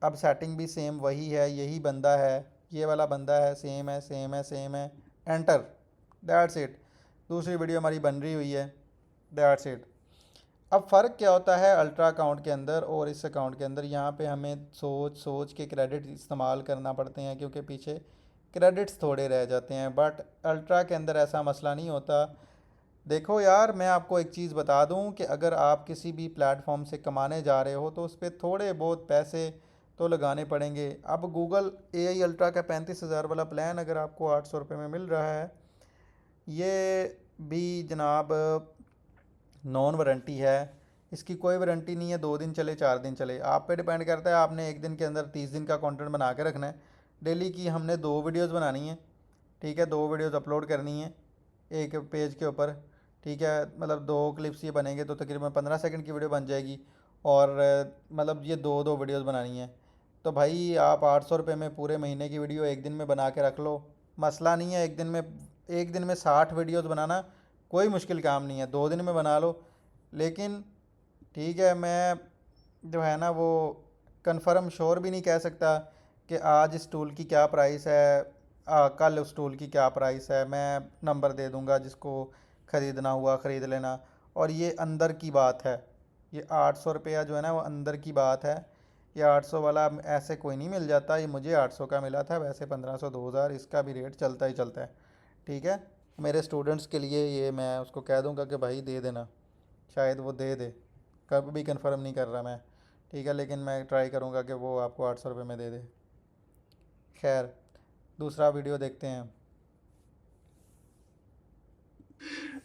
अब सेटिंग भी सेम वही है, यही बंदा है, ये वाला बंदा है, सेम है सेम है सेम है। Enter, that's it. दूसरी वीडियो हमारी बन रही हुई है, दैट्स इट। अब फ़र्क क्या होता है अल्ट्रा अकाउंट के अंदर और इस अकाउंट के अंदर, यहाँ पे हमें सोच के क्रेडिट इस्तेमाल करना पड़ते हैं, क्योंकि पीछे क्रेडिट्स थोड़े रह जाते हैं। बट अल्ट्रा के अंदर ऐसा मसला नहीं होता। देखो यार, मैं आपको एक चीज़ बता दूं कि अगर आप किसी भी प्लेटफॉर्म से कमाने जा रहे हो तो उस पर थोड़े बहुत पैसे तो लगाने पड़ेंगे। अब गूगल AI अल्ट्रा का 35,000 वाला प्लान अगर आपको 800 रुपये में मिल रहा है, ये भी जनाब नॉन वारंटी है, इसकी कोई वारंटी नहीं है 2 दिन चले 4 दिन चले, आप पे डिपेंड करता है। आपने एक दिन के अंदर 30 दिन का कंटेंट बना के रखना है। डेली की हमने 2 वीडियोस बनानी है, ठीक है, 2 वीडियोस अपलोड करनी है एक पेज के ऊपर, ठीक है। मतलब 2 क्लिप्स ये बनेंगे तो तकरीबन 15 सेकंड की वीडियो बन जाएगी, और मतलब ये 2 वीडियोस बनानी है। तो भाई आप 800 रुपये में पूरे महीने की वीडियो एक दिन में बना के रख लो, मसला नहीं है। एक दिन में 60 वीडियोस बनाना कोई मुश्किल काम नहीं है, 2 दिन में बना लो। लेकिन ठीक है, मैं जो है ना वो कंफर्म श्योर भी नहीं कह सकता कि आज इस टूल की क्या प्राइस है, कल उस टूल की क्या प्राइस है। मैं नंबर दे दूंगा, जिसको ख़रीदना हुआ ख़रीद लेना। और ये अंदर की बात है, ये 800 रुपया जो है ना वो अंदर की बात है। ये 800 वाला ऐसे कोई नहीं मिल जाता, ये मुझे 800 का मिला था, वैसे 1500 2000 इसका भी रेट चलता ही चलता है, ठीक है। मेरे स्टूडेंट्स के लिए ये मैं उसको कह दूंगा कि भाई दे देना, शायद वो दे दे, कभी भी कंफर्म नहीं कर रहा मैं, ठीक है, लेकिन मैं ट्राई करूँगा कि वो आपको 800 रुपये में दे दे। खैर, दूसरा वीडियो देखते हैं।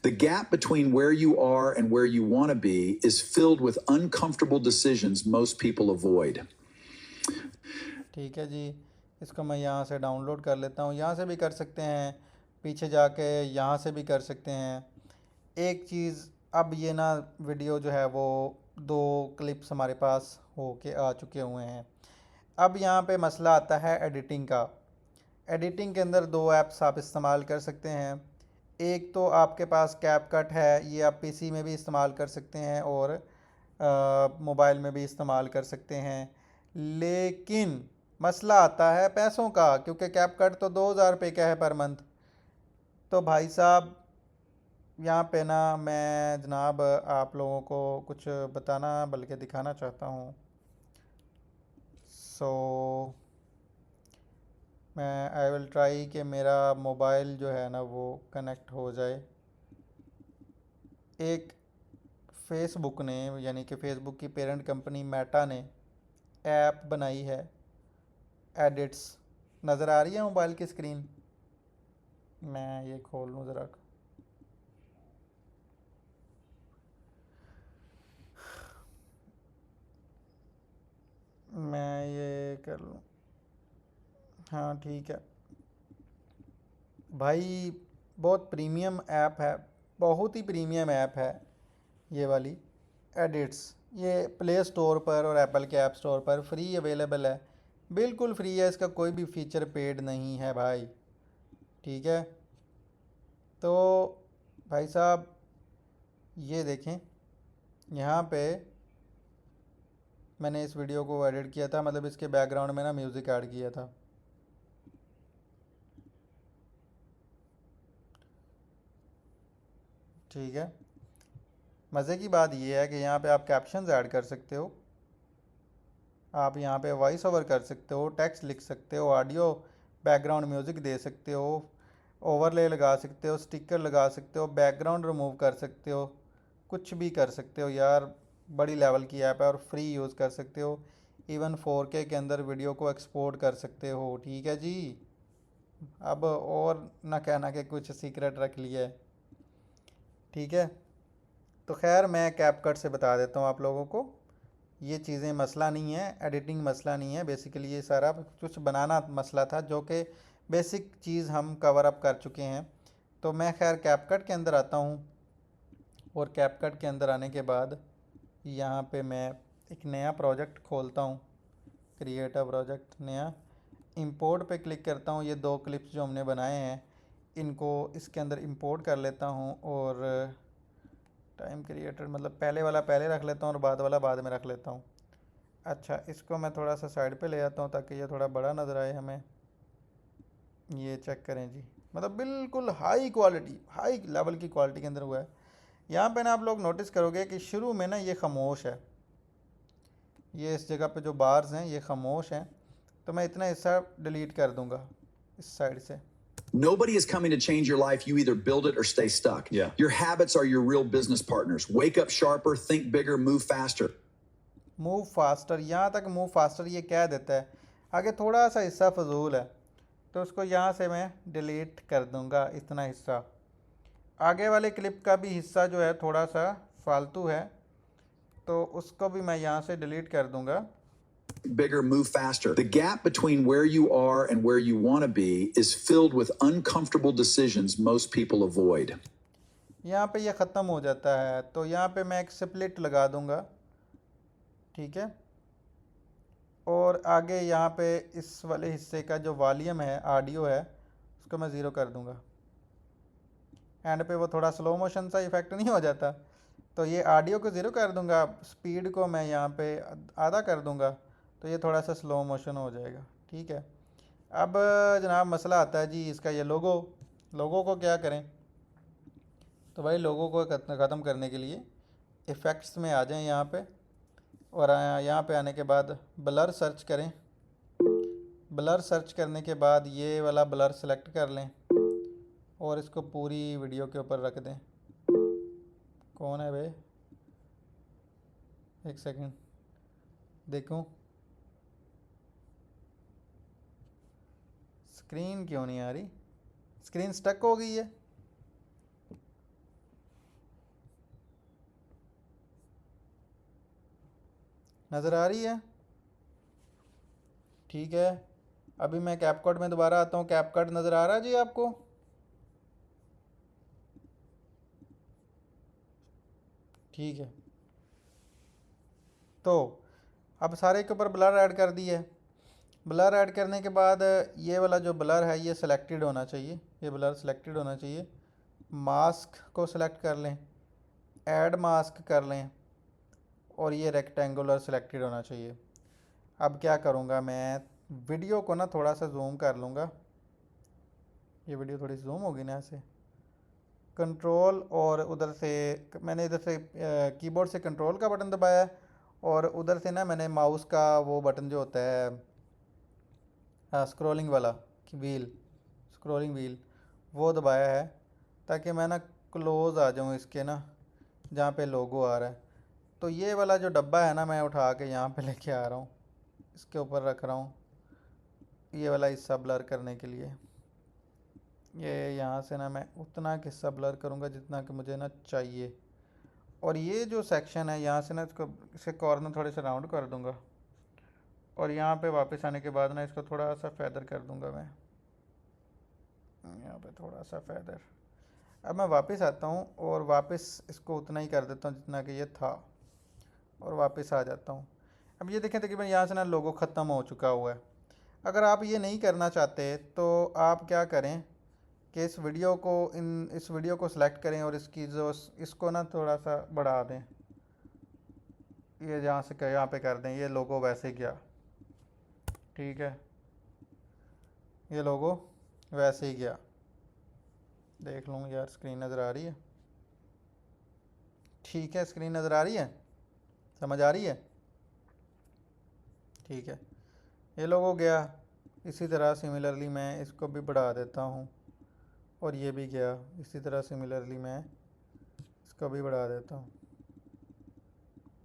The gap between where you are and where you want to be is filled with uncomfortable decisions most people avoid. ठीक है जी, इसको मैं यहाँ से डाउनलोड कर लेता हूँ, यहाँ से भी कर सकते हैं, पीछे जाके यहाँ से भी कर सकते हैं। एक चीज़, अब ये ना वीडियो जो है वो 2 क्लिप्स हमारे पास हो के आ चुके हुए हैं। अब यहाँ पे मसला आता है एडिटिंग का। एडिटिंग के अंदर 2 ऐप्स आप इस्तेमाल कर सकते हैं। एक तो आपके पास कैपकट है, ये आप पीसी में भी इस्तेमाल कर सकते हैं और मोबाइल में भी इस्तेमाल कर सकते हैं। लेकिन मसला आता है पैसों का, क्योंकि कैपकट तो 2000 रुपये का है पर मंथ। तो भाई साहब यहाँ पे ना मैं जनाब आप लोगों को कुछ बताना बल्कि दिखाना चाहता हूँ। सो मैं आई विल ट्राई कि मेरा मोबाइल जो है ना वो कनेक्ट हो जाए। एक फेसबुक ने, यानी कि फेसबुक की पेरेंट कंपनी मेटा ने ऐप बनाई है एडिट्स। नज़र आ रही है मोबाइल की स्क्रीन? मैं ये खोल लूँ ज़रा। मैं ये कर लूँ, हाँ ठीक है भाई। बहुत प्रीमियम ऐप है, बहुत ही प्रीमियम ऐप है ये वाली एडिट्स। ये प्ले स्टोर पर और एप्पल के ऐप स्टोर पर फ्री अवेलेबल है, बिल्कुल फ्री है। इसका कोई भी फीचर पेड नहीं है भाई, ठीक है। तो भाई साहब ये देखें, यहाँ पे मैंने इस वीडियो को एडिट किया था, मतलब इसके बैकग्राउंड में ना म्यूज़िक ऐड किया था। ठीक है, मज़े की बात यह है कि यहाँ पे आप कैप्शंस ऐड कर सकते हो, आप यहाँ पे वॉइस ओवर कर सकते हो, टेक्स्ट लिख सकते हो, ऑडियो बैकग्राउंड म्यूज़िक दे सकते हो, ओवरले लगा सकते हो, स्टिकर लगा सकते हो, बैकग्राउंड रिमूव कर सकते हो, कुछ भी कर सकते हो यार। बड़ी लेवल की ऐप है और फ्री यूज़ कर सकते हो। इवन 4K के अंदर वीडियो को एक्सपोर्ट कर सकते हो, ठीक है जी। अब और ना कहना कि कुछ सीक्रेट रख लिया है, ठीक है। तो खैर मैं कैपकट से बता देता हूँ आप लोगों को, ये चीज़ें मसला नहीं है, एडिटिंग मसला नहीं है। बेसिकली ये सारा कुछ बनाना मसला था, जो कि बेसिक चीज़ हम कवर अप कर चुके हैं। तो मैं खैर कैपकट के अंदर आता हूँ, और कैपकट के अंदर आने के बाद यहाँ पे मैं एक नया प्रोजेक्ट खोलता हूँ, क्रिएट अ प्रोजेक्ट नया। इंपोर्ट पे क्लिक करता हूँ। ये 2 क्लिप्स जो हमने बनाए हैं इनको इसके अंदर इंपोर्ट कर लेता हूँ, और टाइम क्रिएटर मतलब पहले वाला पहले रख लेता हूँ और बाद वाला बाद में रख लेता हूँ। अच्छा, इसको मैं थोड़ा सा साइड पे ले आता हूँ ताकि ये थोड़ा बड़ा नज़र आए हमें। ये चेक करें जी, मतलब बिल्कुल हाई क्वालिटी, हाई लेवल की क्वालिटी के अंदर हुआ है। यहाँ पे ना आप लोग नोटिस करोगे कि शुरू में ना ये खामोश है, ये इस जगह पे जो बार्स हैं ये खामोश हैं। तो मैं इतना हिस्सा डिलीट कर दूंगा इस साइड से। Nobody is coming to change your life. You either build it or stay stuck. Yeah. Your habits are your real business partners. Wake up sharper, think bigger, move faster. Move faster, यहाँ तक move faster ये कह देता है, आगे थोड़ा सा हिस्सा फजूल है, तो उसको यहाँ से मैं डिलीट कर दूंगा। इतना हिस्सा, आगे वाले क्लिप का भी हिस्सा जो है थोड़ा सा फालतू है, तो उसको भी मैं यहाँ से डिलीट कर दूंगा। Bigger, move faster. The gap between where you are and where you want to be is filled with uncomfortable decisions most people avoid. यहाँ पे ये ख़त्म हो जाता है, तो यहाँ पे मैं एक स्प्लिट लगा दूंगा, ठीक है। और आगे यहाँ पे इस वाले हिस्से का जो वॉल्यूम है, ऑडियो है, उसको मैं ज़ीरो कर दूंगा। एंड पे वो थोड़ा स्लो मोशन सा इफ़ेक्ट नहीं हो जाता, तो ये ऑडियो को ज़ीरो कर दूंगा, स्पीड को मैं यहाँ पे आधा कर दूंगा, तो ये थोड़ा सा स्लो मोशन हो जाएगा, ठीक है। अब जनाब मसला आता है जी इसका, ये लोगों को क्या करें। तो भाई लोगों को ख़त्म करने के लिए इफ़ेक्ट्स में आ जाएं यहाँ पे, और यहाँ पे आने के बाद ब्लर सर्च करें। ब्लर सर्च करने के बाद ये वाला ब्लर सेलेक्ट कर लें और इसको पूरी वीडियो के ऊपर रख दें। कौन है भाई, एक सेकंड देखूं, स्क्रीन क्यों नहीं आ रही, स्क्रीन स्टक हो गई है। नज़र आ रही है, ठीक है। अभी मैं कैपकट में दोबारा आता हूँ। कैपकट नज़र आ रहा है जी आपको? ठीक है, तो अब सारे के ऊपर ब्लर ऐड कर दिया है। ब्लर ऐड करने के बाद ये वाला जो ब्लर है ये सिलेक्टेड होना चाहिए, ये ब्लर सिलेक्टेड होना चाहिए। मास्क को सिलेक्ट कर लें, ऐड मास्क कर लें, और ये रेक्टेंगुलर सिलेक्टेड होना चाहिए। अब क्या करूँगा मैं, वीडियो को ना थोड़ा सा जूम कर लूँगा। ये वीडियो थोड़ी जूम होगी ना ऐसे, कंट्रोल और उधर से मैंने इधर से कीबोर्ड से कंट्रोल का बटन दबाया है, और उधर से ना मैंने माउस का वो बटन जो होता है स्क्रॉलिंग वाला व्हील, स्क्रॉलिंग व्हील, वो दबाया है ताकि मैं ना क्लोज़ आ जाऊँ इसके ना जहाँ पे लोगो आ रहा है। तो ये वाला जो डब्बा है ना मैं उठा के यहाँ पे लेके आ रहा हूँ, इसके ऊपर रख रहा हूँ, ये वाला हिस्सा ब्लर करने के लिए। ये यहाँ से ना मैं उतना हिस्सा ब्लर करूँगा जितना कि मुझे ना चाहिए, और ये जो सेक्शन है यहाँ से ना इसको इसे कॉर्नर थोड़े से राउंड कर दूँगा, और यहाँ पे वापस आने के बाद ना इसको थोड़ा सा फैदर कर दूँगा मैं, यहाँ पे थोड़ा सा फैदर। अब मैं वापस आता हूँ और वापस इसको उतना ही कर देता हूँ जितना कि ये था, और वापस आ जाता हूँ। अब ये देखें तकरीबन यहाँ से ना लोगो ख़त्म हो चुका हुआ है। अगर आप ये नहीं करना चाहते तो आप क्या करें कि इस वीडियो को सिलेक्ट करें, और इसकी जो इसको ना थोड़ा सा बढ़ा दें, ये जहाँ से यहाँ पे कर दें, ये लोगो वैसे गया। ठीक है, ये लोगो वैसे ही गया। देख लूँ यार, स्क्रीन नज़र आ रही है? ठीक है, स्क्रीन नज़र आ रही है, समझ आ रही है? ठीक है, ये लोगो गया। इसी तरह सिमिलरली मैं इसको भी बढ़ा देता हूँ, और ये भी गया। इसी तरह सिमिलरली मैं इसको भी बढ़ा देता हूँ।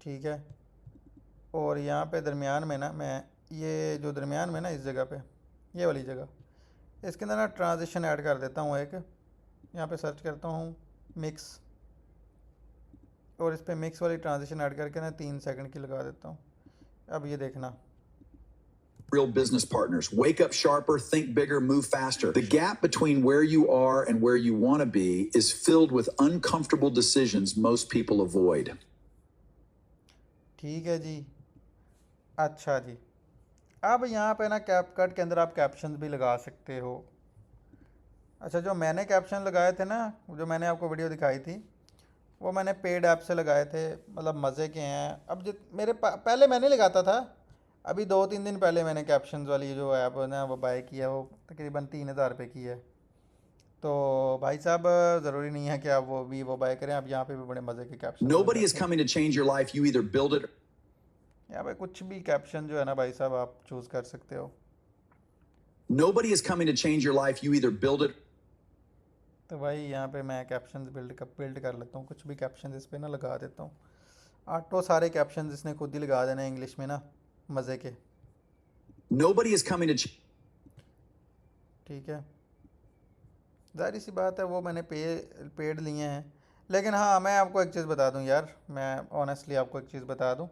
ठीक है, और यहाँ पे दरमियान में ना मैं ये जो दरमियान में ना इस जगह पे, ये वाली जगह, इसके अंदर ना ट्रांजिशन ऐड कर देता हूँ एक। यहाँ पे सर्च करता हूँ मिक्स, और इस पर मिक्स वाली ट्रांजिशन ऐड करके ना 3 सेकंड की लगा देता हूँ। अब ये देखना, Real business partners. Wake up sharper, think bigger, move faster. The gap between where you are and where you want to be is filled with uncomfortable decisions most people avoid. ठीक है जी। अच्छा जी, अब यहाँ पे ना कैपकट के अंदर आप कैप्शन भी लगा सकते हो। अच्छा, जो मैंने कैप्शन लगाए थे ना, जो मैंने आपको वीडियो दिखाई थी, वो मैंने पेड ऐप से लगाए थे, मतलब मज़े के हैं। अब मेरे पहले मैंने लगाता था, अभी 2-3 दिन पहले मैंने कैप्शंस वाली जो ऐप है ना वो बाय किया, वो तकरीबन 3,000 रुपये की है। तो भाई साहब, ज़रूरी नहीं है कि आप वो बाय करें, आप यहाँ पे भी बड़े मज़े के caption Nobody is coming to change your life. You either build it. यहाँ पे कुछ भी कैप्शन जो है ना भाई साहब आप चूज़ कर सकते हो। Nobody is coming to change your life. You either build it. तो भाई यहाँ पे मैं कैप्शन बिल्ड कर लेता हूँ, कुछ भी कैप्शन इस पर ना लगा देता हूँ। ऑटो सारे कैप्शन इसने खुद ही लगा देना इंग्लिश में ना, मज़े के। Nobody is coming to. ठीक है, जाहिर सी बात है वो मैंने पेड लिए हैं। लेकिन हाँ, मैं आपको एक चीज़ बता दूं यार, मैं ऑनेस्टली आपको एक चीज़ बता दूं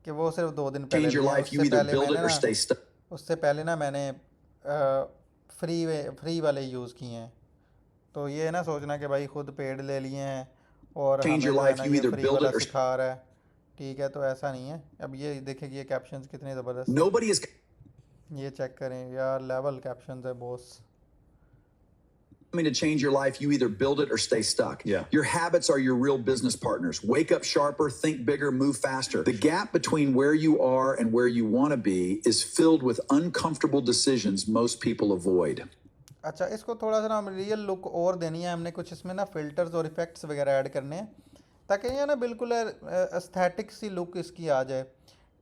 कि वो सिर्फ 2 दिन पहले Change your लिए हैं। life. You either build it or stay stuck. उससे पहले ना मैंने फ्री वाले यूज़ किए हैं। तो ये ना सोचना कि भाई खुद पेड ले लिए हैं और हमें Change your जो है life. ना You ये either फ्री build वाला it or. सिखा रहा है। ठीक है, तो ऐसा नहीं है। अब ये देखें कि ये कैप्शंस कितने ज़बरदस्त हैं। Nobody is. ये चेक करें यार, लेवल कैप्शंस है boss. Coming to change your life, you either build it or stay stuck. Yeah. Your habits are your real business partners. Wake up sharper, think bigger, move faster. The gap between where you are and where you want to be is filled with uncomfortable decisions most people avoid. अच्छा, इसको थोड़ा सा ना real look और देनी है हमने, कुछ इसमें ना फिल्टर्स और इफ़ेक्ट्स वगैरह ऐड करने हैं ताकि ये ना बिल्कुल एस्थेटिक सी लुक इसकी आ जाए।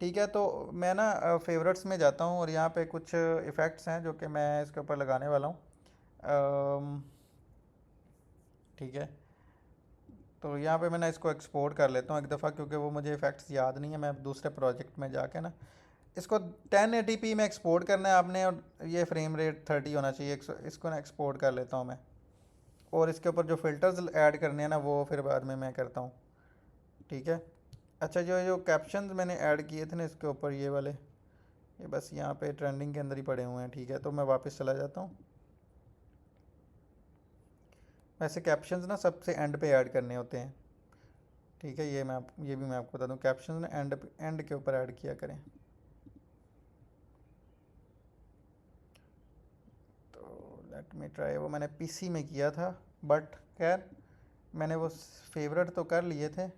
ठीक है, तो मैं ना फेवरेट्स में जाता हूँ और यहाँ पे कुछ इफ़ेक्ट्स हैं जो कि मैं इसके ऊपर लगाने वाला हूँ। ठीक है, तो यहाँ पे मैं ना इसको एक्सपोर्ट कर लेता हूँ एक दफ़ा, क्योंकि वो मुझे इफ़ेक्ट्स याद नहीं है। मैं दूसरे प्रोजेक्ट में जाके ना इसको 1080p में एक्सपोर्ट करना है आपने, और ये फ्रेम रेट 30 होना चाहिए। इसको ना एक्सपोर्ट कर लेता हूँ मैं, और इसके ऊपर जो फ़िल्टर्स ऐड करने हैं ना वो फिर बाद में मैं करता हूँ। ठीक है, अच्छा, जो कैप्शंस मैंने ऐड किए थे ना इसके ऊपर, ये वाले, ये बस यहाँ पे ट्रेंडिंग के अंदर ही पड़े हुए हैं, ठीक है। तो मैं वापस चला जाता हूँ। वैसे कैप्शंस ना सबसे एंड पे ऐड करने होते हैं, ठीक है। ये भी मैं आपको बता दूँ, कैप्शंस ना एंड के ऊपर ऐड किया करें। तो लेट मी ट्राई। वो मैंने पीसी में किया था, बट खैर मैंने वो फेवरेट तो कर लिए थे।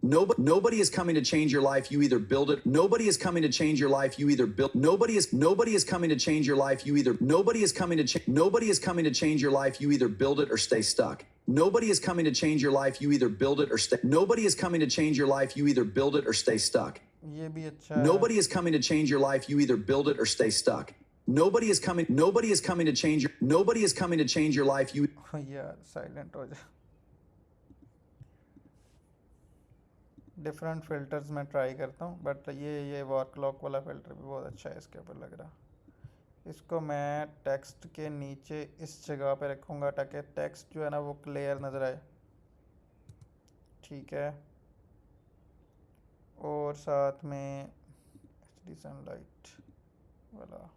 Nobody is coming to change your life. You either build it. Nobody is coming to change your life. You either build. Nobody is coming to change your life. You either. Nobody is coming to change your life. You either build it or stay stuck. Nobody is coming to change your life. You either build it or stay. Nobody is coming to change your life. You either build it or stay stuck. ये भी अच्छा है। Nobody is coming to change your life. You either build it or stay stuck. Nobody is coming to change your life. You. यार silent हो जा। Different filters मैं try करता हूँ, बट ये वॉर क्लॉक वाला फ़िल्टर भी बहुत अच्छा है इसके ऊपर लग रहा। इसको मैं टेक्स्ट के नीचे इस जगह पे रखूँगा ताकि टेक्स्ट जो है ना वो क्लियर नज़र आए, ठीक है। और साथ में HD सनलाइट वाला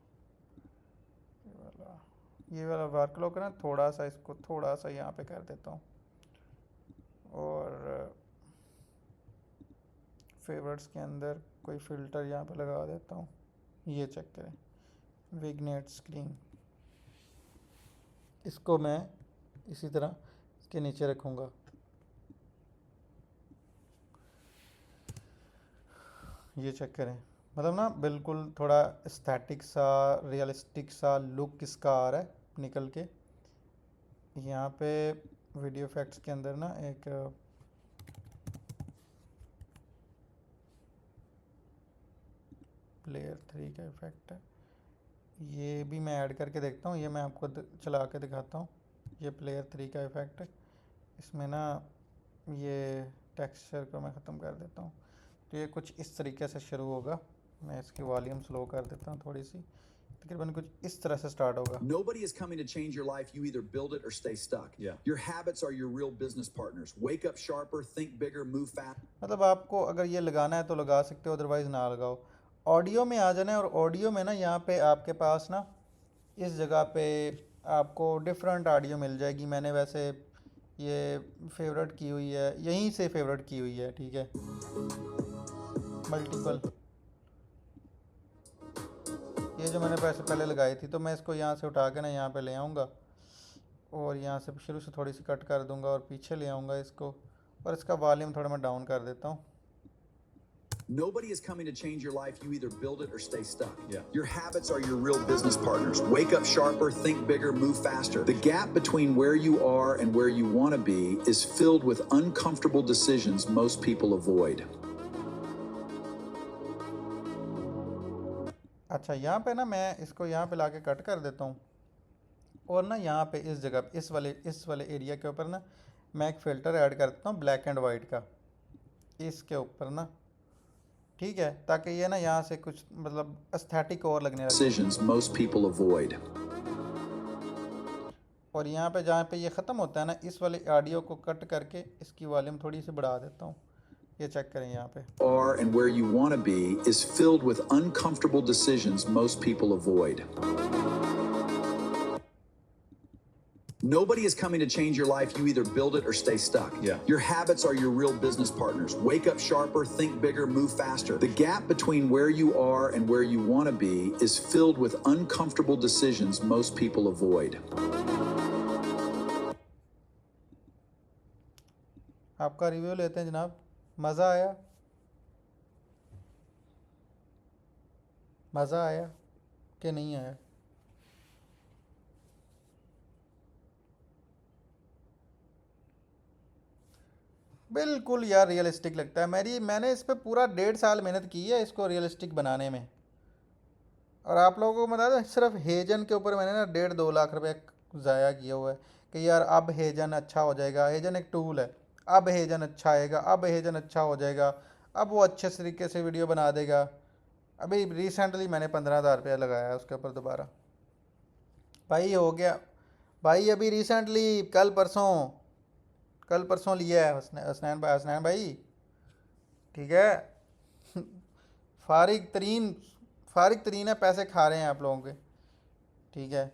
ये वाला वॉर क्लॉक है ना, थोड़ा सा इसको थोड़ा सा यहाँ पे कर देता हूँ। और फेवरेट्स के अंदर कोई फ़िल्टर यहाँ पे लगा देता हूँ। ये चेक करें, विग्नेट स्क्रीन। इसको मैं इसी तरह इसके नीचे रखूँगा। ये चेक करें, मतलब ना बिल्कुल थोड़ा एस्थेटिक सा रियलिस्टिक सा लुक इसका आ रहा है निकल के। यहाँ पे वीडियो इफेक्ट्स के अंदर ना एक प्लेयर 3 का इफेक्ट है, ये भी मैं ऐड करके देखता हूँ। ये मैं आपको चला के दिखाता हूँ। ये प्लेयर 3 का इफेक्ट है, इसमें ना ये टेक्सचर को मैं ख़त्म कर देता हूँ। तो ये कुछ इस तरीके से शुरू होगा। मैं इसकी वॉल्यूम स्लो कर देता हूँ थोड़ी सी, तकरीबन कुछ इस तरह से स्टार्ट होगा। Nobody is coming to change your life. You either build it or stay stuck. Yeah. Your habits are your real business partners. Wake up sharper, think bigger, move fast. मतलब आपको अगर ये लगाना है तो लगा सकते हो, अदरवाइज़ ना लगाओ। ऑडियो में आ जाना है, और ऑडियो में ना यहाँ पे आपके पास ना इस जगह पे आपको डिफरेंट ऑडियो मिल जाएगी। मैंने वैसे ये फेवरेट की हुई है, यहीं से फेवरेट की हुई है, ठीक है। मल्टीपल, ये जो मैंने पैसे पहले लगाई थी, तो मैं इसको यहाँ से उठा के ना यहाँ पे ले आऊँगा और यहाँ से शुरू से थोड़ी सी कट कर दूँगा और पीछे ले आऊँगा इसको, और इसका वॉल्यूम थोड़ा मैं डाउन कर देता हूँ। Nobody is coming to change your life. You either build it or stay stuck. Yeah. Your habits are your real business partners. Wake up sharper, think bigger, move faster. The gap between where you are and where you want to be is filled with uncomfortable decisions most people avoid. अच्छा, यहाँ पे ना मैं इसको यहाँ पे लाके cut कर देता हूँ, और ना यहाँ पे इस जगह इस वाले एरिया के ऊपर ना मैं एक फ़िल्टर ऐड करता हूँ ब्लैक एंड वाइट का इसके ऊपर ना, ठीक है, ताकि ये ना यहाँ से कुछ मतलब एस्थेटिक और लगने लगे। Decisions most people avoid. और यहाँ पे जहाँ पे ये ख़त्म होता है ना, इस वाले ऑडियो को कट करके इसकी वॉल्यूम थोड़ी सी बढ़ा देता हूँ। ये चेक करें यहाँ पे। Are and where you want to be is filled with uncomfortable decisions most people avoid. Nobody is coming to change your life. You either build it or stay stuck. Yeah. Your habits are your real business partners. Wake up sharper, think bigger, move faster. The gap between where you are and where you want to be is filled with uncomfortable decisions most people avoid. आपका review लेते हैं जनाब। मज़ा आया? मज़ा आया कि नहीं आया? बिल्कुल यार, रियलिस्टिक लगता है। मैंने इस पे पूरा 1.5 साल मेहनत की है इसको रियलिस्टिक बनाने में, और आप लोगों को बता दें सिर्फ हेजन के ऊपर मैंने ना 1.5-2 लाख रुपए ज़ाया किया हुआ है कि यार अब हेजन अच्छा हो जाएगा। हेजन एक टूल है, अब हेजन अच्छा आएगा, अब हेजन अच्छा हो जाएगा, अब वो अच्छे तरीके से वीडियो बना देगा। अभी रिसेंटली मैंने 15,000 रुपया लगाया है उसके ऊपर दोबारा। भाई हो गया भाई, अभी रिसेंटली कल परसों लिया है हसनैन भाई, ठीक है। फारिग तरीन है, पैसे खा रहे हैं आप लोगों के। ठीक है,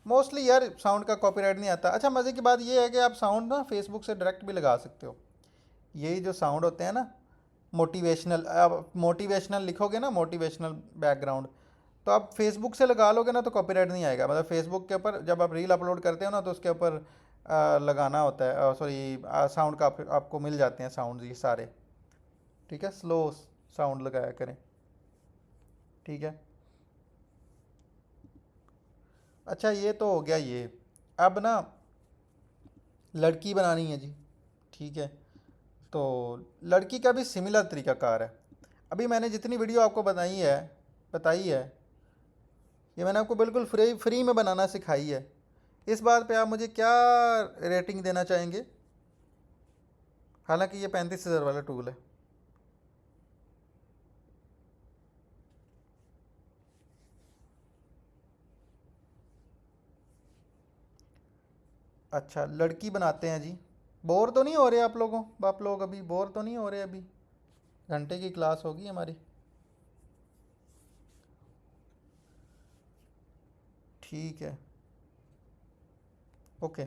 मोस्टली यार साउंड का कॉपीराइट नहीं आता। अच्छा, मज़े की बात ये है कि आप साउंड ना फेसबुक से डायरेक्ट भी लगा सकते हो। यही जो साउंड होते हैं ना, मोटिवेशनल, आप मोटिवेशनल लिखोगे ना, मोटिवेशनल बैकग्राउंड, तो आप फेसबुक से लगा लोगे ना तो कॉपीराइट नहीं आएगा। मतलब फेसबुक के ऊपर जब आप रील अपलोड करते हो ना तो उसके ऊपर लगाना होता है, सॉरी, साउंड का आपको मिल जाते हैं साउंड ये सारे। ठीक है, स्लो साउंड लगाया करें। ठीक है, अच्छा ये तो हो गया ये। अब ना लड़की बनानी है जी। ठीक है, तो लड़की का भी सिमिलर तरीकाकार है। अभी मैंने जितनी वीडियो आपको बताई है, ये मैंने आपको बिल्कुल फ्री फ्री में बनाना सिखाई है। इस बात पे आप मुझे क्या रेटिंग देना चाहेंगे? हालांकि ये 35,000 वाला टूल है। अच्छा, लड़की बनाते हैं जी। बोर तो नहीं हो रहे आप लोग अभी बोर तो नहीं हो रहे? अभी घंटे की क्लास होगी हमारी। ठीक है, ओके,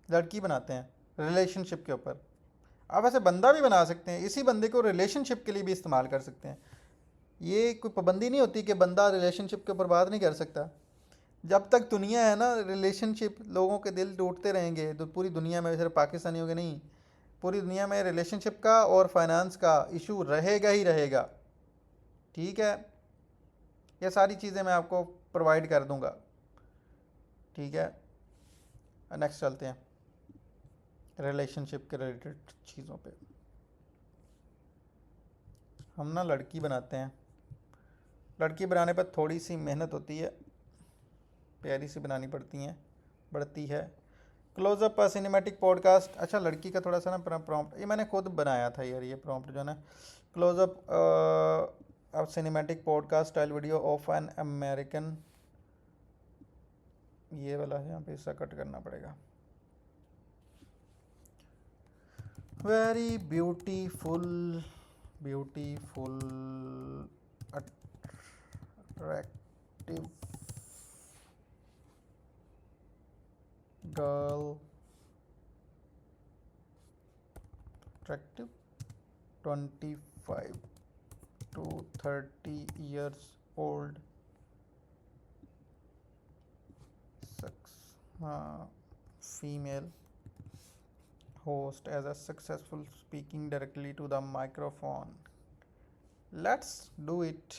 लड़की बनाते हैं रिलेशनशिप के ऊपर। आप वैसे बंदा भी बना सकते हैं, इसी बंदे को रिलेशनशिप के लिए भी इस्तेमाल कर सकते हैं। ये कोई पाबंदी नहीं होती कि बंदा रिलेशनशिप के ऊपर बात नहीं कर सकता। जब तक दुनिया है ना, रिलेशनशिप, लोगों के दिल टूटते रहेंगे। तो पूरी दुनिया में, सिर्फ पाकिस्तानियों के नहीं, पूरी दुनिया में रिलेशनशिप का और फाइनेंस का इशू रहेगा ही रहेगा। ठीक है, ये सारी चीज़ें मैं आपको प्रोवाइड कर दूंगा। ठीक है, नेक्स्ट चलते हैं रिलेशनशिप के रिलेटेड चीज़ों पे। हम ना लड़की बनाते हैं। लड़की बनाने पर थोड़ी सी मेहनत होती है, प्यारी सी बनानी पड़ती है। Closeup cinematic podcast. अच्छा, लड़की का थोड़ा सा ना प्रॉम्प्ट ये मैंने खुद बनाया था यार, ये प्रॉम्प्ट जो है ना, क्लोजअप अब cinematic podcast style video of an American, ये वाला है, यहाँ पे इसका कट करना पड़ेगा। Very beautiful attractive girl, attractive 25 to 30 years old, female host as a successful speaking directly to the microphone. Let's do it.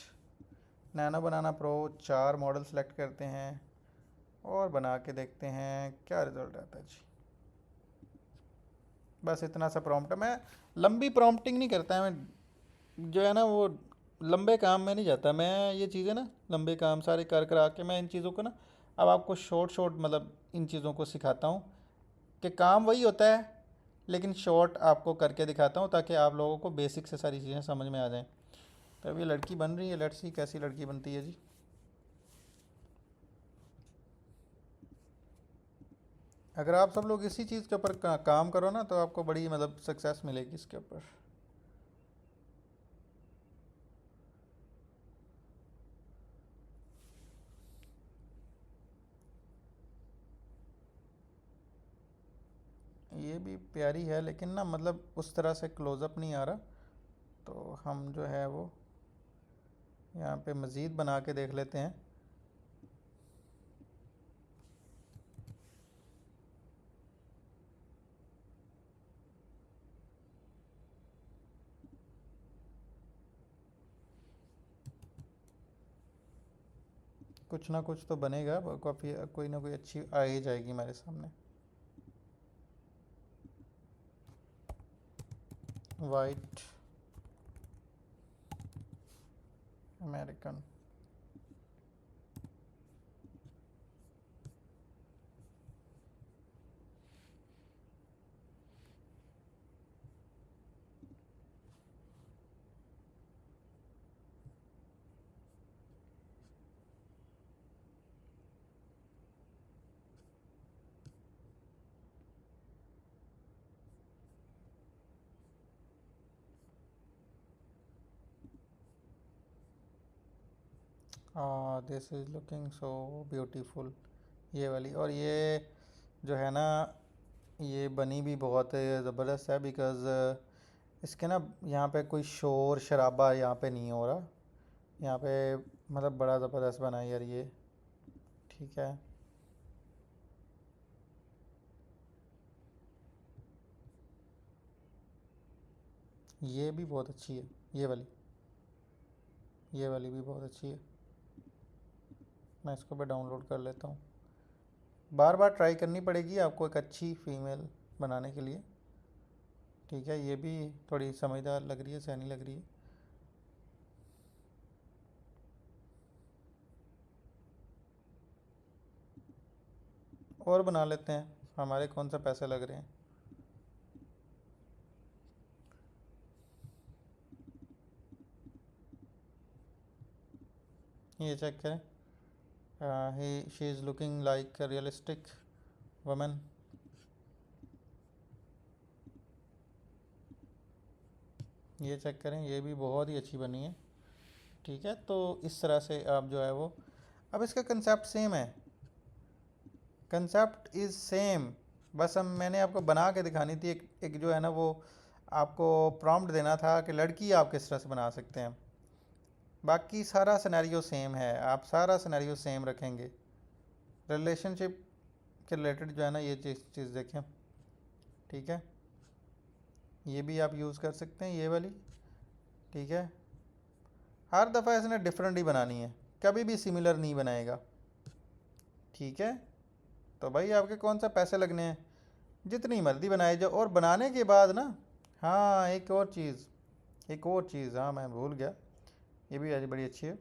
Nano banana pro 4 model select करते हैं और बना के देखते हैं क्या रिजल्ट आता है जी। बस इतना सा प्रॉम्प्ट है। मैं लंबी प्रॉम्प्टिंग नहीं करता है, मैं जो है ना वो लंबे काम में नहीं जाता। मैं ये चीज़ें ना लंबे काम सारे कर करा के मैं इन चीज़ों को ना अब आपको शॉर्ट मतलब इन चीज़ों को सिखाता हूँ कि काम वही होता है लेकिन शॉर्ट आपको करके दिखाता हूँ ताकि आप लोगों को बेसिक से सारी चीज़ें समझ में आ जाएं। तो अब ये लड़की बन रही है, लेट्स सी कैसी लड़की बनती है जी। अगर आप सब लोग इसी चीज़ के ऊपर काम करो ना तो आपको बड़ी मतलब सक्सेस मिलेगी इसके ऊपर। ये भी प्यारी है लेकिन ना मतलब उस तरह से क्लोज़अप नहीं आ रहा, तो हम जो है वो यहाँ पे मज़ीद बना के देख लेते हैं। कुछ ना कुछ तो बनेगा, काफ़ी कोई ना कोई अच्छी आ ही जाएगी हमारे सामने। White American, this is looking so beautiful, ये वाली। और ये जो है ना, ये बनी भी बहुत ज़बरदस्त है, बिकॉज़ इसके ना यहाँ पे कोई शोर शराबा यहाँ पे नहीं हो रहा, यहाँ पे मतलब बड़ा ज़बरदस्त बना है यार ये। ठीक है, ये भी बहुत अच्छी है, ये वाली भी बहुत अच्छी है। मैं इसको भी डाउनलोड कर लेता हूँ। बार बार ट्राई करनी पड़ेगी आपको एक अच्छी फीमेल बनाने के लिए। ठीक है, ये भी थोड़ी समझदार लग रही है, सयानी लग रही है। और बना लेते हैं, हमारे कौन सा पैसे लग रहे हैं। ये चेक करें, he she is looking like a realistic woman. ये चेक करें, ये भी बहुत ही अच्छी बनी है। ठीक है, तो इस तरह से आप जो है वो, अब इसका कंसेप्ट सेम है, कंसेप्ट इज़ सेम। बस हम मैंने आपको बना के दिखानी थी, एक जो है ना वो आपको प्रॉम्प्ट देना था कि लड़की आप किस तरह से बना सकते हैं। बाकी सारा सिनेरियो सेम है, आप सारा सिनेरियो सेम रखेंगे। रिलेशनशिप के रिलेटेड जो है ना ये चीज़ देखें। ठीक है, ये भी आप यूज़ कर सकते हैं, ये वाली। ठीक है, हर दफ़ा इसने डिफरेंट ही बनानी है, कभी भी सिमिलर नहीं बनाएगा। ठीक है, तो भाई आपके कौन सा पैसे लगने हैं, जितनी मर्जी बनाए जाओ। और बनाने के बाद ना, हाँ एक और चीज़, हाँ मैं भूल गया, ये भी आज बड़ी अच्छी है।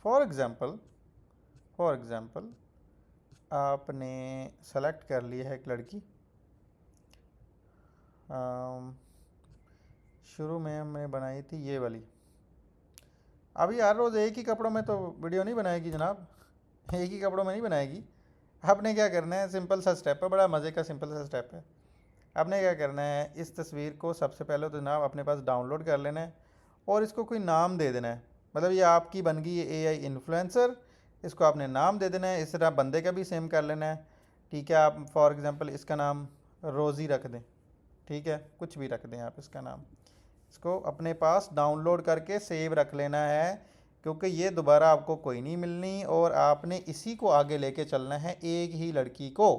फॉर एग्ज़ाम्पल आपने सेलेक्ट कर लिया है एक लड़की। शुरू में हमने बनाई थी ये वाली। अभी हर रोज़ एक ही कपड़ों में तो वीडियो नहीं बनाएगी जनाब, एक ही कपड़ों में नहीं बनाएगी। आपने क्या करना है, सिंपल सा स्टेप है, बड़ा मज़े का सिंपल सा स्टेप है। आपने क्या करना है, इस तस्वीर को सबसे पहले तो जनाब अपने पास डाउनलोड कर लेना है और इसको कोई नाम दे देना है। मतलब ये आपकी बन गई ये AI इन्फ्लुएंसर, इसको आपने नाम दे देना है। इस तरह बंदे का भी सेम कर लेना है। ठीक है, आप फॉर एग्ज़ाम्पल इसका नाम रोज़ी रख दें। ठीक है, कुछ भी रख दें आप इसका नाम। इसको अपने पास डाउनलोड करके सेव रख लेना है, क्योंकि ये दोबारा आपको कोई नहीं मिलनी और आपने इसी को आगे लेके चलना है, एक ही लड़की को,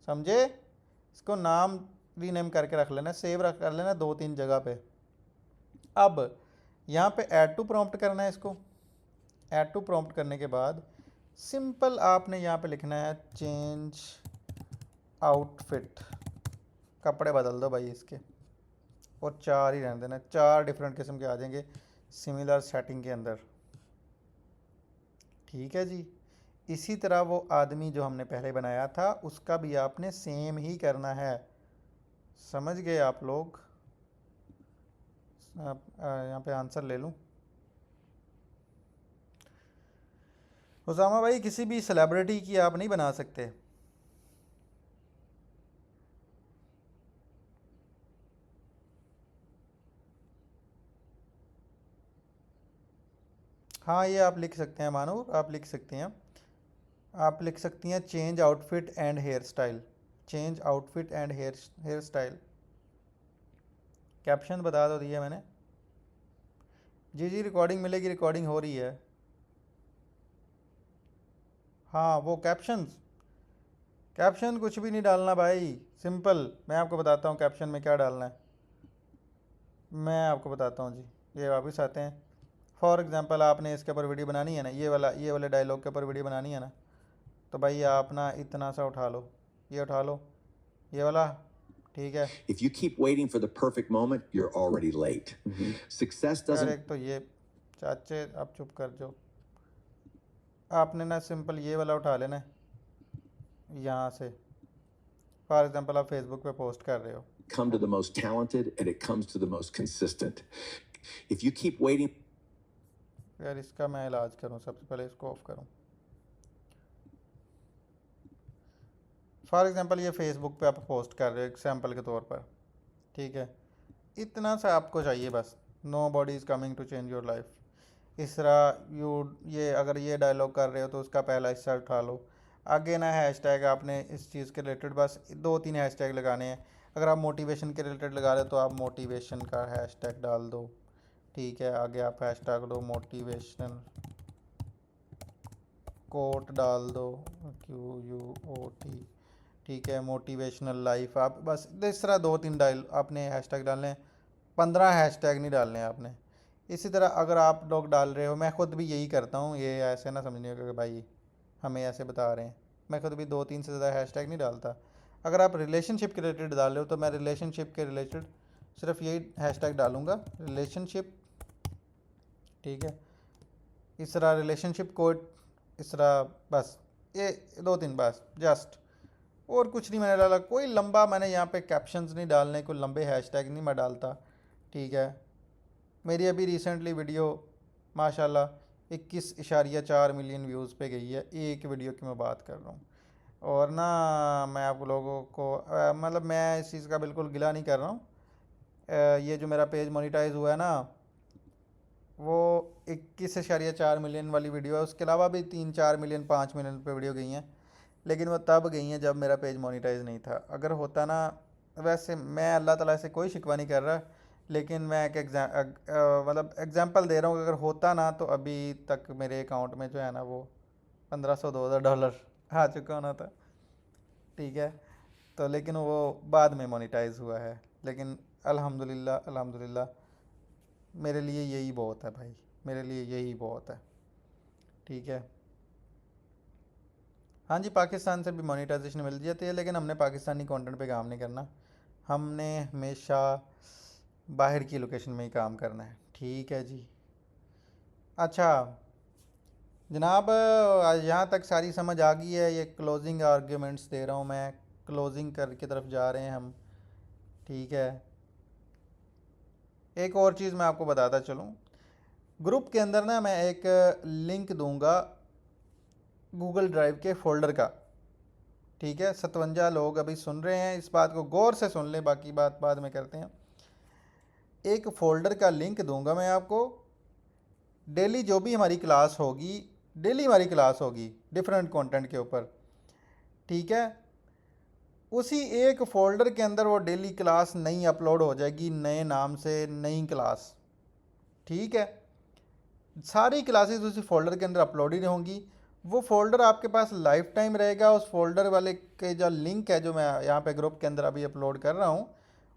समझे। इसको नाम रीनेम करके रख लेना, सेव रख कर लेना 2-3 जगह पे। अब यहाँ पे ऐड टू प्रॉम्प्ट करना है इसको। ऐड टू प्रॉम्प्ट करने के बाद सिंपल आपने यहाँ पे लिखना है चेंज आउटफिट, कपड़े बदल दो भाई इसके, और 4 ही रहने देना, 4 डिफरेंट किस्म के आ जाएंगे सिमिलर सेटिंग के अंदर। ठीक है जी, इसी तरह वो आदमी जो हमने पहले बनाया था उसका भी आपने सेम ही करना है। समझ गए आप लोग। आप यहाँ पे आंसर ले लूँ। उसामा भाई, किसी भी सेलिब्रिटी की आप नहीं बना सकते। हाँ, ये आप लिख सकते हैं मानो, आप लिख सकते हैं, आप लिख सकती हैं change outfit and hair style, change outfit and hair style. Caption बता दो दिया मैंने। जी जी, रिकॉर्डिंग मिलेगी, रिकॉर्डिंग हो रही है। हाँ, वो कैप्शन कुछ भी नहीं डालना भाई, सिंपल। मैं आपको बताता हूँ कैप्शन में क्या डालना है, मैं आपको बताता हूँ जी। ये वापस आते हैं। फॉर एग्ज़ाम्पल आपने इसके ऊपर वीडियो बनानी है ना, ये वाले डायलॉग के ऊपर वीडियो बनानी है ना, तो भाई आप ना इतना सा उठा लो, ये उठा लो, ये वाला। ठीक है, If you keep waiting for the perfect moment, you're already late. Success यार doesn't एक तो ये चाचे आप चुप कर जाओ। आपने ना सिंपल ये वाला उठा लेना है यहाँ से। फॉर एग्ज़ाम्पल आप फेसबुक पे पोस्ट कर रहे हो, come to the most talented and it comes to the most consistent. If you keep waiting यार इसका मैं इलाज करूँ, सबसे पहले इसको ऑफ करूँ। फॉर एग्ज़ाम्पल ये फेसबुक पे आप पोस्ट कर रहे हो एग्जाम्पल के तौर पर। ठीक है, इतना सा आपको चाहिए बस, nobody is coming to change your life. इस तरह ये अगर ये डायलॉग कर रहे हो तो उसका पहला हिस्सा उठा लो। आगे ना हैशटैग आपने इस चीज़ के रिलेटेड बस 2-3 हैशटैग लगाने हैं। अगर आप मोटिवेशन के रिलेटेड लगा रहे हो तो आप मोटिवेशन का हैशटैग डाल दो, ठीक है। आगे आप हैशटैग दो मोटिवेशन, कोट डाल दो, QUOT, ठीक है। मोटिवेशनल लाइफ, आप बस इस तरह 2-3 डायल आपने हैशटैग डालने हैं, 15 हैशटैग नहीं डालने आपने। इसी तरह अगर आप लोग डाल रहे हो, मैं ख़ुद भी यही करता हूँ, ये ऐसे ना समझिए कि भाई हमें ऐसे बता रहे हैं, मैं ख़ुद भी 2-3 से ज़्यादा हैशटैग नहीं डालता। अगर आप रिलेशनशिप के रिलेटेड डाल रहे हो तो मैं रिलेशनशिप के रिलेटेड सिर्फ यही हैशटैग डालूँगा, रिलेशनशिप, ठीक है। इस तरह रिलेशनशिप कोड, इस तरह बस ये 2-3 बस जस्ट, और कुछ नहीं मैंने डाला। कोई लंबा मैंने यहाँ पे कैप्शंस नहीं डालने, कोई लंबे हैशटैग नहीं मैं डालता, ठीक है। मेरी अभी रिसेंटली वीडियो माशाल्लाह 21.4 मिलियन व्यूज़ पे गई है, एक वीडियो की मैं बात कर रहा हूँ। और ना मैं आप लोगों को मतलब मैं इस चीज़ का बिल्कुल गिला नहीं कर रहा हूँ। ये जो मेरा पेज मोनेटाइज हुआ है ना, वो 21.4 मिलियन वाली वीडियो है। उसके अलावा भी 3-4 मिलियन 5 मिलियन पे वीडियो गई हैं, लेकिन वो तब गई हैं जब मेरा पेज मोनेटाइज नहीं था। अगर होता ना, वैसे मैं अल्लाह ताला से कोई शिकवा नहीं कर रहा, लेकिन मैं एक मतलब एग्जांपल दे रहा हूँ। अगर होता ना तो अभी तक मेरे अकाउंट में जो है ना वो $1500-2000 आ चुका होना था, ठीक है। तो लेकिन वो बाद में मोनेटाइज हुआ है, लेकिन अल्हम्दुलिल्लाह अल्हम्दुलिल्लाह मेरे लिए यही बहुत है भाई, मेरे लिए यही बहुत है, ठीक है। हाँ जी, पाकिस्तान से भी मोनेटाइजेशन मिल जाती है, लेकिन हमने पाकिस्तानी कंटेंट पे काम नहीं करना, हमने हमेशा बाहर की लोकेशन में ही काम करना है, ठीक है जी। अच्छा जनाब, यहाँ तक सारी समझ आ गई है। ये क्लोजिंग आर्ग्यूमेंट्स दे रहा हूँ मैं, क्लोजिंग कर की तरफ जा रहे हैं हम, ठीक है। एक और चीज़ मैं आपको बताता चलूँ, ग्रुप के अंदर ना मैं एक लिंक दूंगा गूगल ड्राइव के फ़ोल्डर का, ठीक है। 57 लोग अभी सुन रहे हैं, इस बात को गौर से सुन लें, बाकी बात बाद में करते हैं। एक फ़ोल्डर का लिंक दूंगा मैं आपको, डेली जो भी हमारी क्लास होगी, डेली हमारी क्लास होगी डिफरेंट कंटेंट के ऊपर, ठीक है। उसी एक फ़ोल्डर के अंदर वो डेली क्लास नई अपलोड हो जाएगी, नए नाम से नई क्लास, ठीक है। सारी क्लासेस उसी फ़ोल्डर के अंदर अपलोड ही होंगी। वो फ़ोल्डर आपके पास लाइफ टाइम रहेगा। उस फोल्डर वाले के जो लिंक है, जो मैं यहाँ पे ग्रुप के अंदर अभी अपलोड कर रहा हूँ,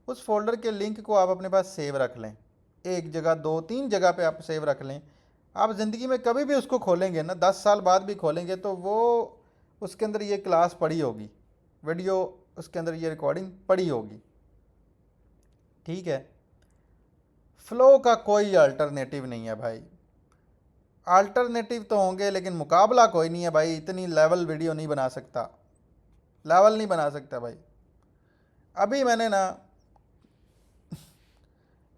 उस फोल्डर के लिंक को आप अपने पास सेव रख लें, एक जगह 2-3 जगह पे आप सेव रख लें। आप ज़िंदगी में कभी भी उसको खोलेंगे ना, 10 साल बाद भी खोलेंगे तो वो उसके अंदर ये क्लास पड़ी होगी, वीडियो उसके अंदर ये रिकॉर्डिंग पड़ी होगी, ठीक है। फ़्लो का कोई अल्टरनेटिव नहीं है भाई। अल्टरनेटिव तो होंगे लेकिन मुकाबला कोई नहीं है भाई। इतनी लेवल वीडियो नहीं बना सकता, लेवल नहीं बना सकता भाई। अभी मैंने ना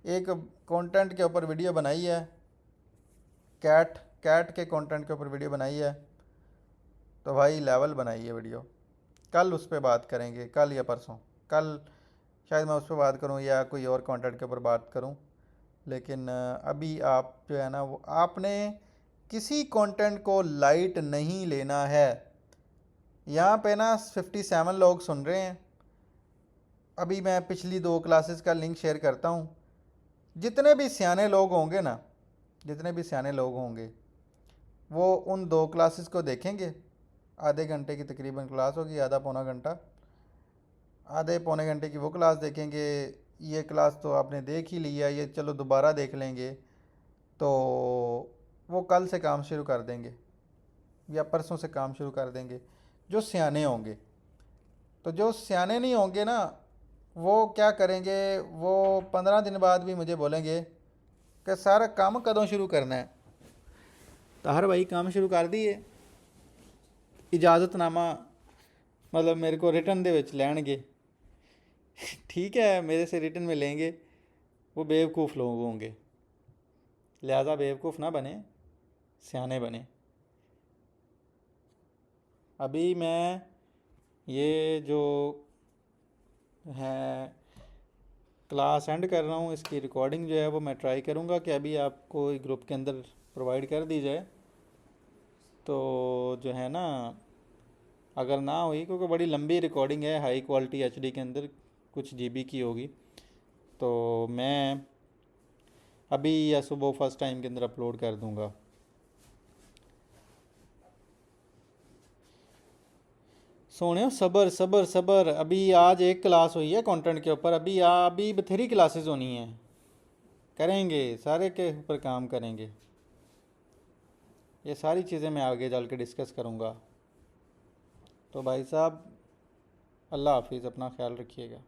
एक कंटेंट के ऊपर वीडियो बनाई है, कैट के कंटेंट के ऊपर वीडियो बनाई है, तो भाई लेवल बनाई है वीडियो। कल उस पर बात करेंगे, कल या परसों, कल शायद मैं उस पर बात करूं या कोई और कंटेंट के ऊपर बात करूं। लेकिन अभी आप जो है ना, वो आपने किसी कंटेंट को लाइट नहीं लेना है। यहाँ पे ना 57 लोग सुन रहे हैं। अभी मैं पिछली 2 क्लासेस का लिंक शेयर करता हूँ। जितने भी सियाने लोग होंगे ना, जितने भी सियाने लोग होंगे वो उन 2 क्लासेस को देखेंगे। आधे घंटे की तकरीबन क्लास होगी, आधा पौना घंटा, आधे पौने घंटे की वो क्लास देखेंगे। ये क्लास तो आपने देख ही लिया, ये चलो दोबारा देख लेंगे, तो वो कल से काम शुरू कर देंगे या परसों से काम शुरू कर देंगे, जो सियाने होंगे। तो जो सियाने नहीं होंगे ना, वो क्या करेंगे, वो 15 दिन बाद भी मुझे बोलेंगे कि सारा काम कदों शुरू करना है। तो हर भाई काम शुरू कर दिए, इजाज़तनामा मतलब मेरे को रिटर्न दे विच लैणगे, ठीक है, मेरे से रिटर्न में लेंगे। वो बेवकूफ़ लोग होंगे, लिहाजा बेवकूफ़ ना बने, सियाने बने। अभी मैं ये जो है क्लास एंड कर रहा हूँ, इसकी रिकॉर्डिंग जो है वो मैं ट्राई करूँगा कि अभी आपको ग्रुप के अंदर प्रोवाइड कर दी जाए तो जो है ना, अगर ना हुई, क्योंकि बड़ी लंबी रिकॉर्डिंग है, हाई क्वालिटी एचडी के अंदर कुछ जीबी की होगी, तो मैं अभी या सुबह फर्स्ट टाइम के अंदर अपलोड कर दूंगा। सोने सबर सबर सबर, अभी आज एक क्लास हुई है कंटेंट के ऊपर, अभी बथेरी क्लासेस होनी हैं, करेंगे, सारे के ऊपर काम करेंगे। ये सारी चीज़ें मैं आगे चल के डिस्कस करूँगा। तो भाई साहब, अल्लाह हाफिज़, अपना ख्याल रखिएगा।